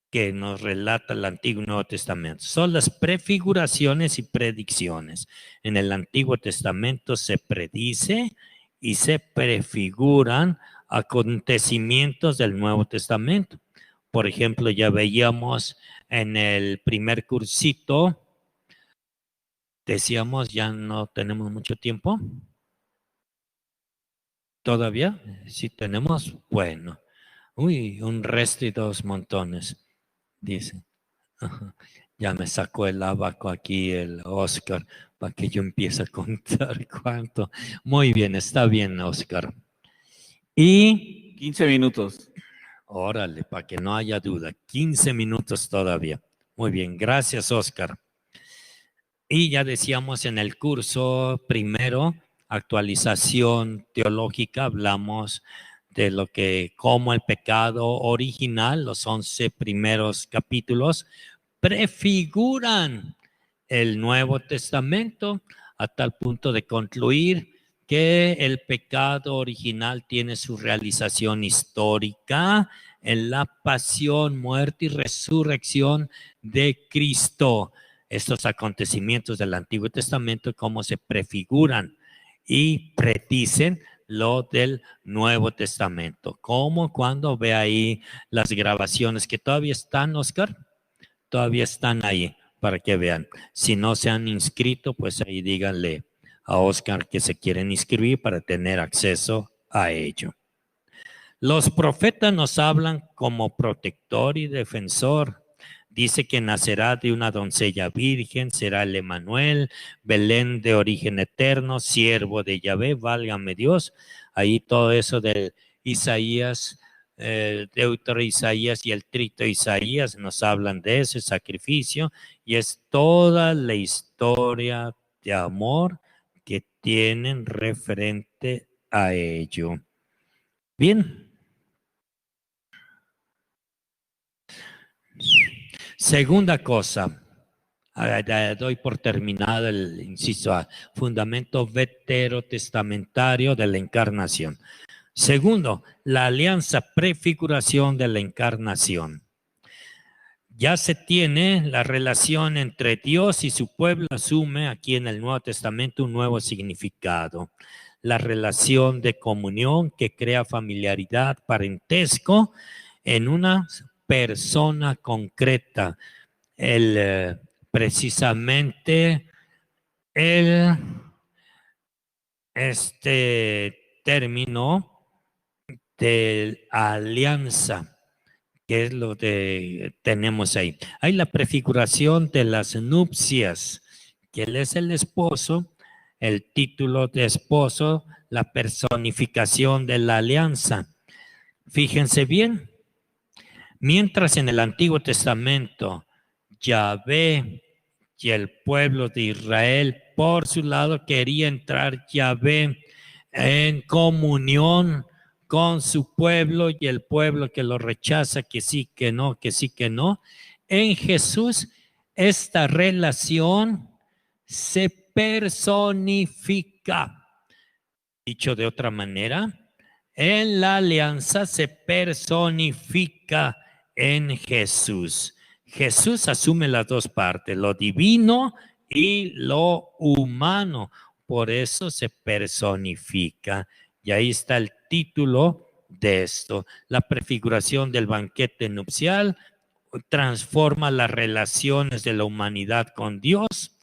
que nos relata el Antiguo y Nuevo Testamento. Son las prefiguraciones y predicciones. En el Antiguo Testamento se predice y se prefiguran acontecimientos del Nuevo Testamento. Por ejemplo, ya veíamos en el primer cursito, decíamos, ya no tenemos mucho tiempo. ¿Todavía? Sí tenemos. Bueno. Uy, un resto y dos montones, dice. Ajá. Ya me sacó el abaco aquí el Oscar para que yo empiece a contar cuánto. Muy bien, está bien, Oscar. Y 15 minutos. órale, para que no haya duda, 15 minutos todavía. Muy bien, gracias, Oscar. Y ya decíamos en el curso primero, actualización teológica, hablamos de lo que, como el pecado original, los 11 primeros capítulos, prefiguran el Nuevo Testamento a tal punto de concluir que el pecado original tiene su realización histórica en la pasión, muerte y resurrección de Cristo. Estos acontecimientos del Antiguo Testamento, cómo se prefiguran y predicen lo del Nuevo Testamento. Como cuando ve ahí las grabaciones que todavía están, Oscar, todavía están ahí para que vean. Si no se han inscrito, pues ahí díganle a Oscar que se quieren inscribir para tener acceso a ello. Los profetas nos hablan como protector y defensor. Dice que nacerá de una doncella virgen, será el Emanuel, Belén de origen eterno, siervo de Yahvé, válgame Dios. Ahí todo eso del Isaías, Deutero Isaías y el Trito Isaías nos hablan de ese sacrificio y es toda la historia de amor que tienen referente a ello. Bien. Segunda cosa, doy por terminado el inciso A, fundamento veterotestamentario de la encarnación. Segundo, la alianza prefiguración de la encarnación. Ya se tiene la relación entre Dios y su pueblo, asume aquí en el Nuevo Testamento un nuevo significado. La relación de comunión que crea familiaridad, parentesco en una persona concreta. Precisamente este término de alianza, que es lo que tenemos ahí. Hay la prefiguración de las nupcias, que él es el esposo, el título de esposo, la personificación de la alianza. Fíjense bien, mientras en el Antiguo Testamento Yahvé y el pueblo de Israel, por su lado, quería entrar Yahvé en comunión con su pueblo y el pueblo que lo rechaza, que sí, que no, que sí, que no. En Jesús, esta relación se personifica. Dicho de otra manera, en la alianza se personifica en Jesús. Jesús asume las dos partes, lo divino y lo humano. Por eso se personifica. Y ahí está el título de esto. La prefiguración del banquete nupcial transforma las relaciones de la humanidad con Dios.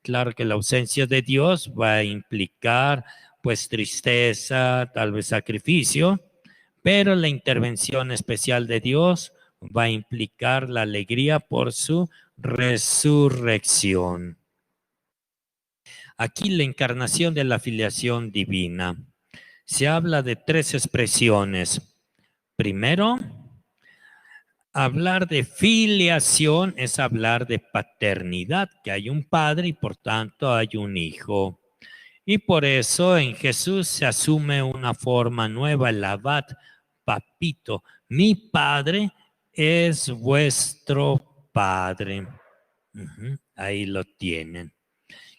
Claro que la ausencia de Dios va a implicar pues tristeza, tal vez sacrificio, pero la intervención especial de Dios va a implicar la alegría por su resurrección. Aquí la encarnación de la filiación divina. Se habla de tres expresiones. Primero, hablar de filiación es hablar de paternidad, que hay un padre y por tanto hay un hijo. Y por eso en Jesús se asume una forma nueva, el abad, papito. Mi padre es vuestro padre. Ahí lo tienen.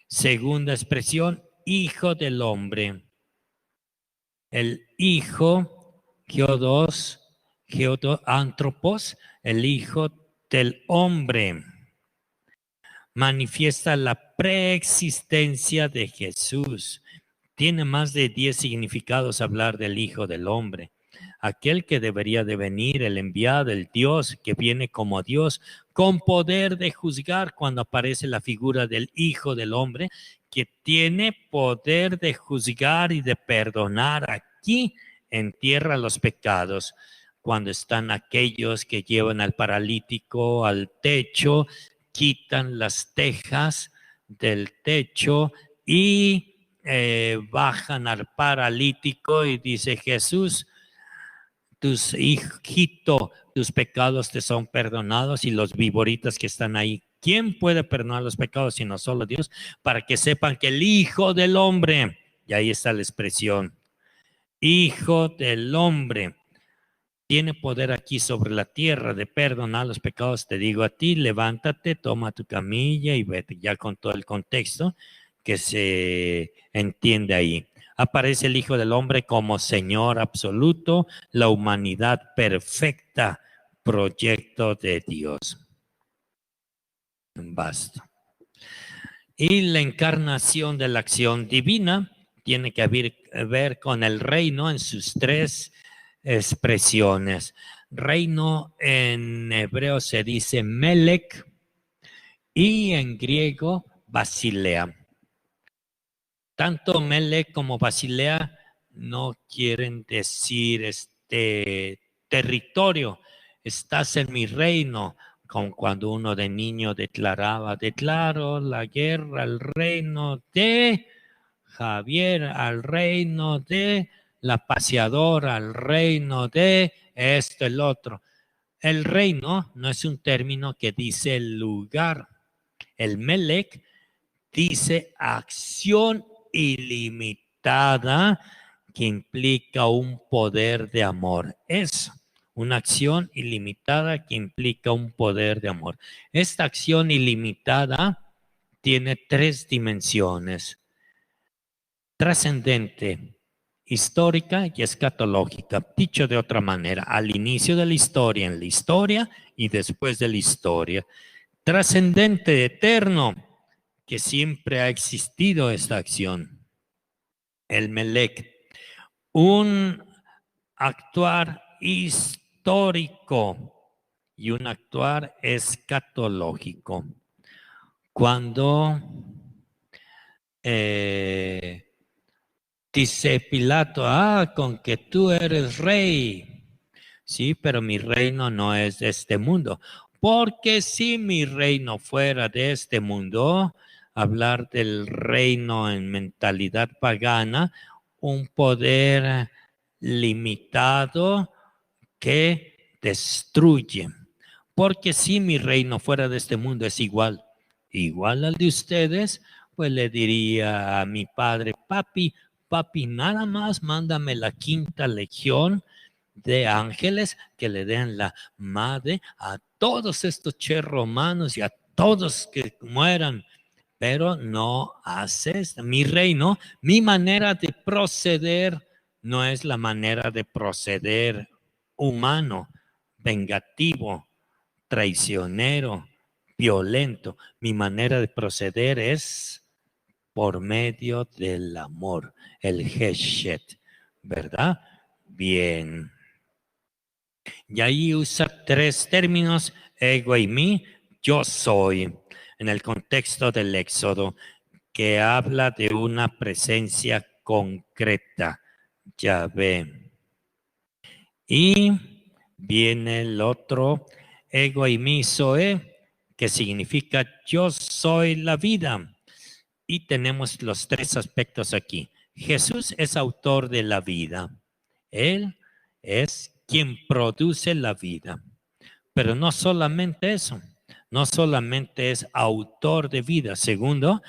Segunda expresión, hijo del hombre. El hijo, antropos, el hijo del hombre. Manifiesta la preexistencia de Jesús. Tiene más de 10 significados hablar del Hijo del Hombre. Aquel que debería de venir, el enviado, el Dios que viene como Dios, con poder de juzgar cuando aparece la figura del Hijo del Hombre, que tiene poder de juzgar y de perdonar aquí en tierra los pecados. Cuando están aquellos que llevan al paralítico al techo, quitan las tejas del techo y bajan al paralítico y dice: Jesús, tus hijito, tus pecados te son perdonados. Y los viboritas que están ahí, ¿quién puede perdonar los pecados sino solo Dios? Para que sepan que el Hijo del Hombre, y ahí está la expresión, Hijo del Hombre, tiene poder aquí sobre la tierra de perdonar los pecados. Te digo a ti, levántate, toma tu camilla y vete, ya con todo el contexto que se entiende ahí. Aparece el Hijo del Hombre como Señor absoluto, la humanidad perfecta, proyecto de Dios. Basta. Y la encarnación de la acción divina tiene que ver con el reino en sus tres expresiones. Reino en hebreo se dice Melech y en griego Basilea. Tanto Melech como Basilea no quieren decir territorio. Estás en mi reino, como cuando uno de niño declaraba: declaro la guerra al reino de Javier, al reino de la paseadora, al reino de esto, el otro. El reino no es un término que dice el lugar. El Melech dice acción ilimitada que implica un poder de amor. Es una acción ilimitada que implica un poder de amor. Esta acción ilimitada tiene tres dimensiones: trascendente, histórica y escatológica. Dicho de otra manera, al inicio de la historia, en la historia y después de la historia. Trascendente, eterno, que siempre ha existido esta acción. El Melech, un actuar histórico y un actuar escatológico. Cuando dice Pilato: con que tú eres rey. Sí, pero mi reino no es de este mundo. Porque si mi reino fuera de este mundo, hablar del reino en mentalidad pagana, un poder limitado que destruye. Porque si mi reino fuera de este mundo es igual al de ustedes, pues le diría a mi padre: papi, nada más mándame la 5ª legión de ángeles que le den la madre a todos estos romanos y a todos que mueran. Pero no haces. Mi reino, mi manera de proceder no es la manera de proceder humano, vengativo, traicionero, violento. Mi manera de proceder es por medio del amor, el Hesed, ¿verdad? Bien. Y ahí usa tres términos: ego y mí, yo soy, en el contexto del Éxodo, que habla de una presencia concreta, Yahvé. Y viene el otro, ego y mí soy, que significa yo soy la vida. Y tenemos los tres aspectos aquí. Jesús es autor de la vida. Él es quien produce la vida. Pero no solamente eso, no solamente es autor de vida. Segundo,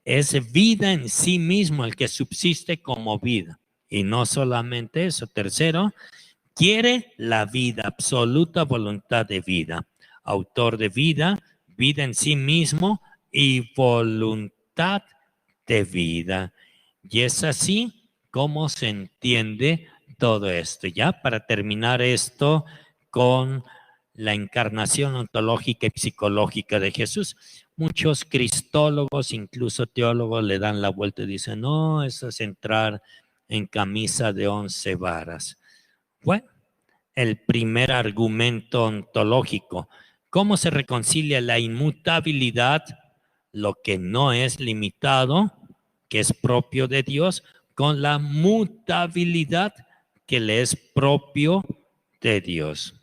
es vida en sí mismo el que subsiste como vida. Y no solamente eso. Tercero, quiere la vida, absoluta voluntad de vida. Autor de vida, vida en sí mismo y voluntad de vida. Y es así como se entiende todo esto. Ya para terminar esto con la encarnación ontológica y psicológica de Jesús. Muchos cristólogos, incluso teólogos, le dan la vuelta y dicen, no, eso es entrar en camisa de 11 varas. Bueno, el primer argumento ontológico. ¿Cómo se reconcilia la inmutabilidad, lo que no es limitado, que es propio de Dios, con la mutabilidad que le es propio de Dios?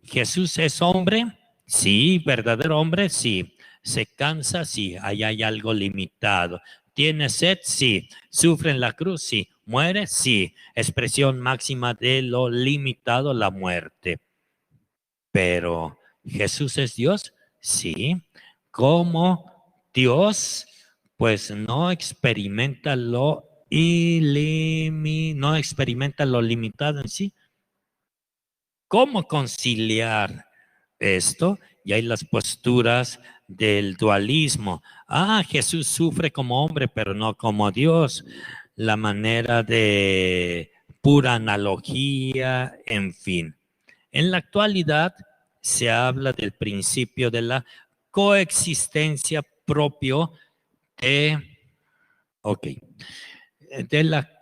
¿Jesús es hombre? Sí. ¿Verdadero hombre? Sí. ¿Se cansa? Sí. Ahí hay algo limitado. ¿Tiene sed? Sí. ¿Sufre en la cruz? Sí. ¿Muere? Sí. Expresión máxima de lo limitado, la muerte. Pero, ¿Jesús es Dios? Sí. ¿Cómo Dios? Pues no experimenta lo no experimenta lo limitado en sí. ¿Cómo conciliar esto? Y hay las posturas del dualismo. Jesús sufre como hombre, pero no como Dios. La manera de pura analogía, en fin. En la actualidad se habla del principio de la coexistencia propio de la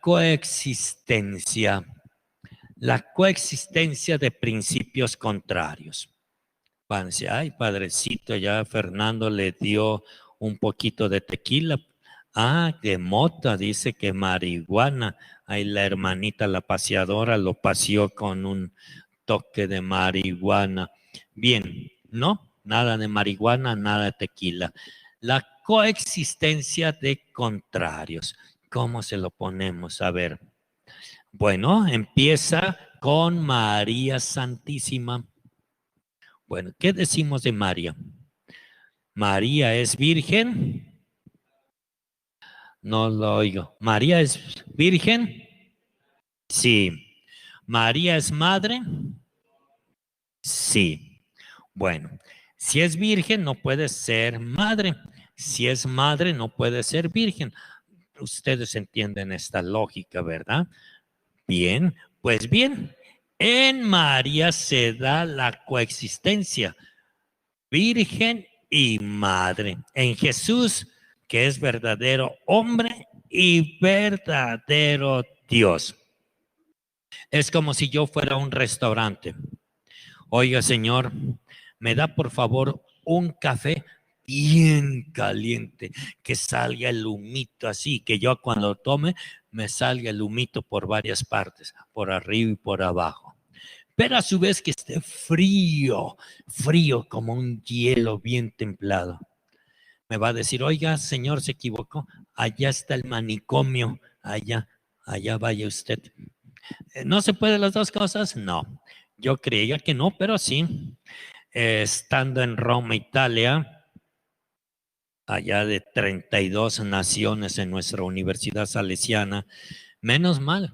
coexistencia de principios contrarios. Van a decir, ay, padrecito, ya Fernando le dio un poquito de tequila. De mota, dice que marihuana. Ahí la hermanita, la paseadora, lo paseó con un toque de marihuana. Bien, ¿no? Nada de marihuana, nada de tequila. La coexistencia de contrarios. ¿Cómo se lo ponemos? A ver. Bueno, empieza con María Santísima. Bueno, ¿qué decimos de María? ¿María es virgen? No lo oigo. ¿María es virgen? Sí. ¿María es madre? Sí. Bueno, si es virgen no puede ser madre. Si es madre no puede ser virgen. Ustedes entienden esta lógica, ¿verdad? Bien, pues bien, en María se da la coexistencia, virgen y madre. En Jesús, que es verdadero hombre y verdadero Dios. Es como si yo fuera a un restaurante. Oiga, señor, ¿me da por favor un café bien caliente, que salga el humito así, que yo cuando tome me salga el humito por varias partes, por arriba y por abajo? Pero a su vez que esté frío, frío como un hielo bien templado. Me va a decir, oiga, señor, se equivocó, allá está el manicomio, allá vaya usted. ¿No se puede las dos cosas? No. Yo creía que no, pero sí. Estando en Roma, Italia, allá de 32 naciones en nuestra Universidad Salesiana, menos mal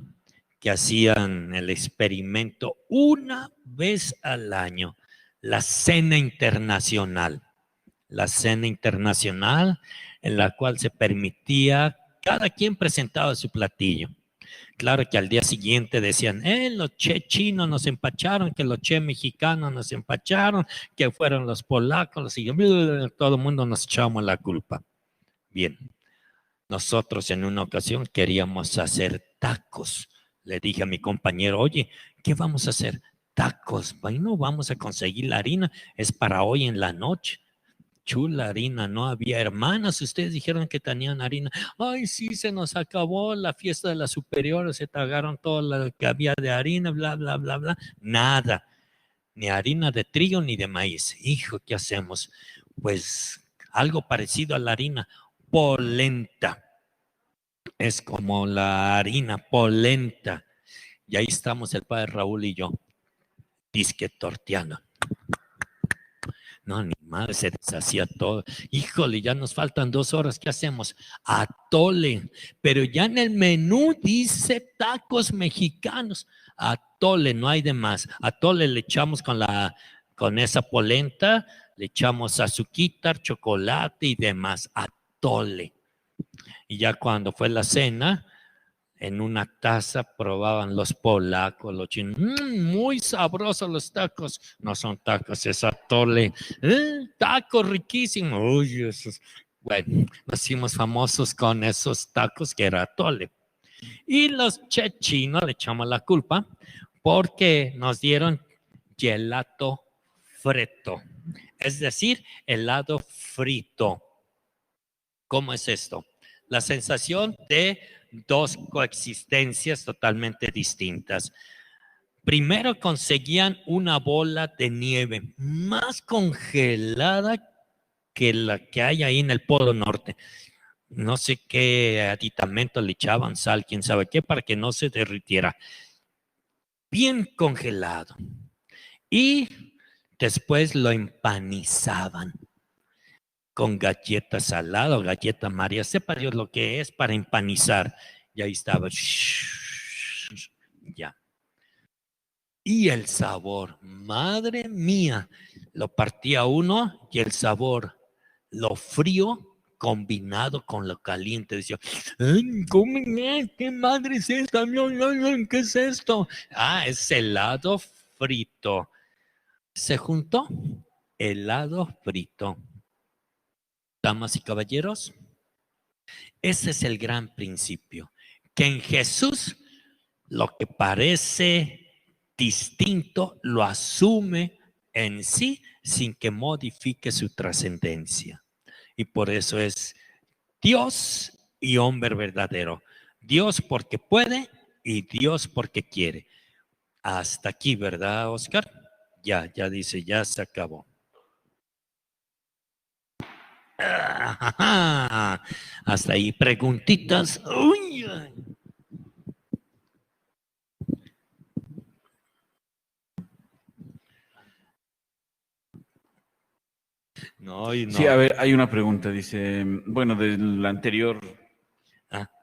que hacían el experimento una vez al año, la cena internacional. La cena internacional en la cual se permitía, cada quien presentaba su platillo. Claro que al día siguiente decían, los che chinos nos empacharon, que los che mexicanos nos empacharon, que fueron los polacos, todo el mundo nos echamos la culpa. Bien, nosotros en una ocasión queríamos hacer tacos. Le dije a mi compañero, oye, ¿qué vamos a hacer? Tacos. Bueno, vamos a conseguir la harina, es para hoy en la noche. Chula harina, no había. Hermanas, ustedes dijeron que tenían harina. Ay, sí, se nos acabó la fiesta de la superior, se tragaron todo lo que había de harina, bla, bla, bla, bla. Nada, ni harina de trigo ni de maíz. Hijo, ¿qué hacemos? Pues algo parecido a la harina, polenta. Es como la harina, polenta. Y ahí estamos el padre Raúl y yo, disque torteando. No, ni madre, se deshacía todo. Híjole, ya nos faltan 2 horas, ¿qué hacemos? Atole, pero ya en el menú dice tacos mexicanos. Atole, no hay de más. Atole le echamos con esa polenta, le echamos azuquita, chocolate y demás. Atole. Y ya cuando fue la cena, en una taza probaban los polacos, los chinos. Muy sabrosos los tacos. No son tacos, es atole. Tacos riquísimos. Uy, esos. Bueno, nos hicimos famosos con esos tacos que era atole. Y los chinos le echamos la culpa porque nos dieron gelato fritto. Es decir, helado frito. ¿Cómo es esto? La sensación de dos coexistencias totalmente distintas. Primero conseguían una bola de nieve más congelada que la que hay ahí en el Polo Norte. No sé qué aditamento le echaban, sal, quién sabe qué, para que no se derritiera. Bien congelado. Y después lo empanizaban con galleta salada o galleta María, sepa Dios lo que es para empanizar. Y ahí estaba. Ya. Y el sabor, madre mía, lo partía uno y el sabor, lo frío combinado con lo caliente. Decía, ¿qué madre es esta? ¿Qué es esto? Ah, es helado frito. Se juntó helado frito. Damas y caballeros, ese es el gran principio, que en Jesús lo que parece distinto lo asume en sí sin que modifique su trascendencia. Y por eso es Dios y hombre verdadero. Dios porque puede y Dios porque quiere. Hasta aquí, ¿verdad, Oscar? Ya dice, ya se acabó. Hasta ahí, preguntitas. Uy. No, y no. Sí, a ver, hay una pregunta, dice, bueno, de la anterior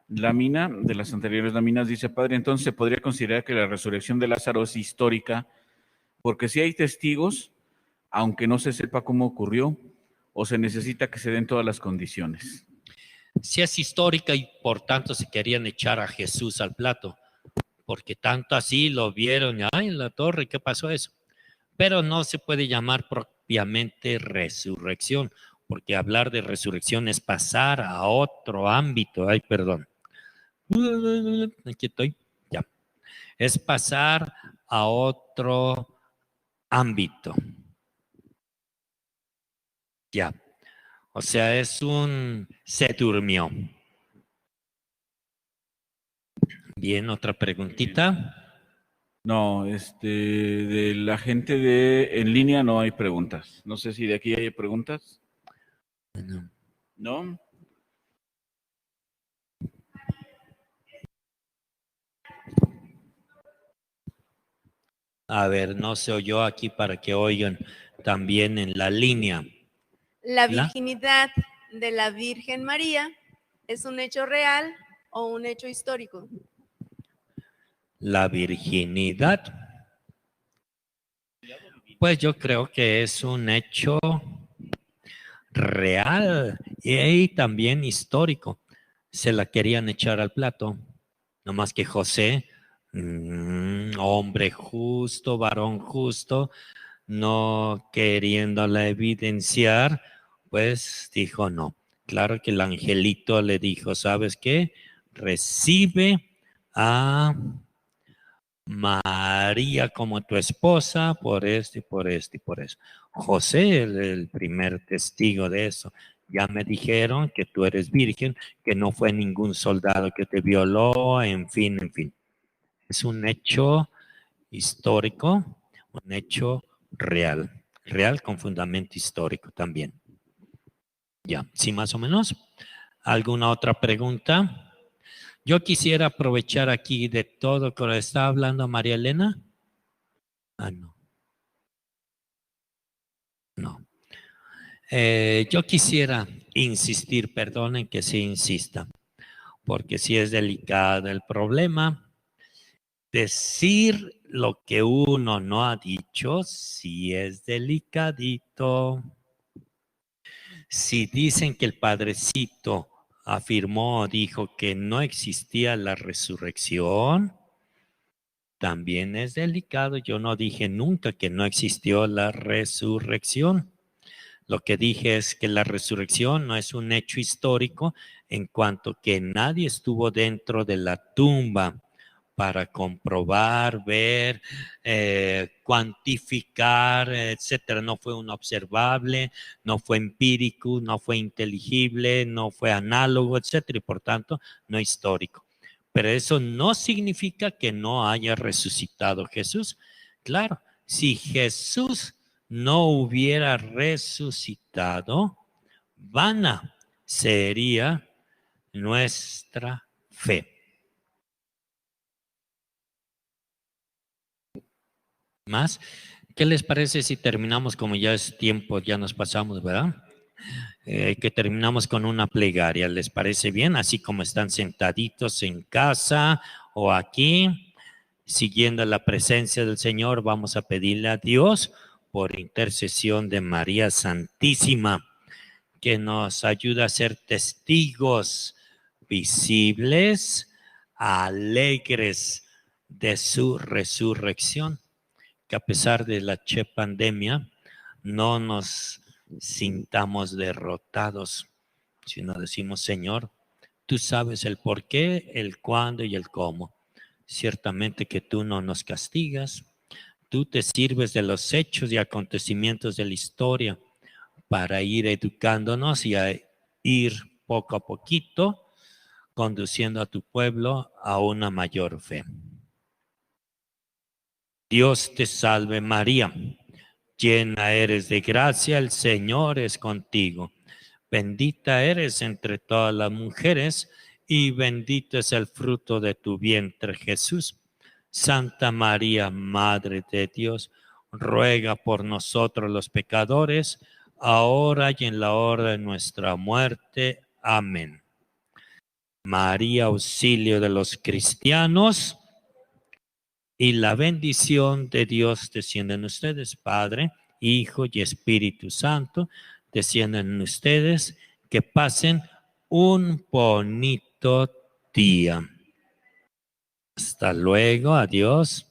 lámina, de las anteriores láminas, dice, padre, entonces se podría considerar que la resurrección de Lázaro es histórica, porque si hay testigos, aunque no se sepa cómo ocurrió, o se necesita que se den todas las condiciones. Si es histórica y por tanto se querían echar a Jesús al plato, porque tanto así lo vieron, ay, en la torre, ¿qué pasó eso? Pero no se puede llamar propiamente resurrección, porque hablar de resurrección es pasar a otro ámbito. Ay, perdón. Aquí estoy, ya. Es pasar a otro ámbito. Ya. O sea, se durmió. Bien, otra preguntita. No, de la gente en línea no hay preguntas. No sé si de aquí hay preguntas. ¿No? A ver, no se oyó aquí para que oigan también en la línea. ¿La virginidad de la Virgen María es un hecho real o un hecho histórico? La virginidad. Pues yo creo que es un hecho real y también histórico. Se la querían echar al plato. No más que José, hombre justo, varón justo, no queriéndola evidenciar, pues dijo no. Claro que el angelito le dijo, ¿sabes qué? Recibe a María como tu esposa por esto y por esto y por eso. José es el primer testigo de eso. Ya me dijeron que tú eres virgen, que no fue ningún soldado que te violó, en fin, en fin. Es un hecho histórico, un hecho real, real con fundamento histórico también. Ya, sí, más o menos. ¿Alguna otra pregunta? Yo quisiera aprovechar aquí de todo que está hablando María Elena. No. No. Yo quisiera insistir, perdonen que sí insista, porque sí es delicado el problema. Decir lo que uno no ha dicho, sí es delicadito. Si dicen que el padrecito dijo que no existía la resurrección, también es delicado. Yo no dije nunca que no existió la resurrección. Lo que dije es que la resurrección no es un hecho histórico en cuanto que nadie estuvo dentro de la tumba para comprobar, ver, cuantificar, etcétera. No fue un observable, no fue empírico, no fue inteligible, no fue análogo, etcétera, y por tanto no histórico. Pero eso no significa que no haya resucitado Jesús. Claro, si Jesús no hubiera resucitado, vana sería nuestra fe. Más, ¿qué les parece si terminamos, como ya es tiempo, ya nos pasamos, ¿verdad? Que terminamos con una plegaria, ¿les parece bien? Así como están sentaditos en casa o aquí, siguiendo la presencia del Señor, vamos a pedirle a Dios por intercesión de María Santísima, que nos ayude a ser testigos visibles, alegres de su resurrección, que a pesar de la pandemia no nos sintamos derrotados, sino decimos: Señor, tú sabes el por qué, el cuándo y el cómo. Ciertamente que tú no nos castigas, tú te sirves de los hechos y acontecimientos de la historia para ir educándonos y a ir poco a poquito conduciendo a tu pueblo a una mayor fe. Dios te salve María, llena eres de gracia, el Señor es contigo. Bendita eres entre todas las mujeres y bendito es el fruto de tu vientre, Jesús. Santa María, Madre de Dios, ruega por nosotros los pecadores, ahora y en la hora de nuestra muerte. Amén. María, auxilio de los cristianos, y la bendición de Dios descienda en ustedes, Padre, Hijo y Espíritu Santo, desciendan en ustedes, que pasen un bonito día. Hasta luego, adiós.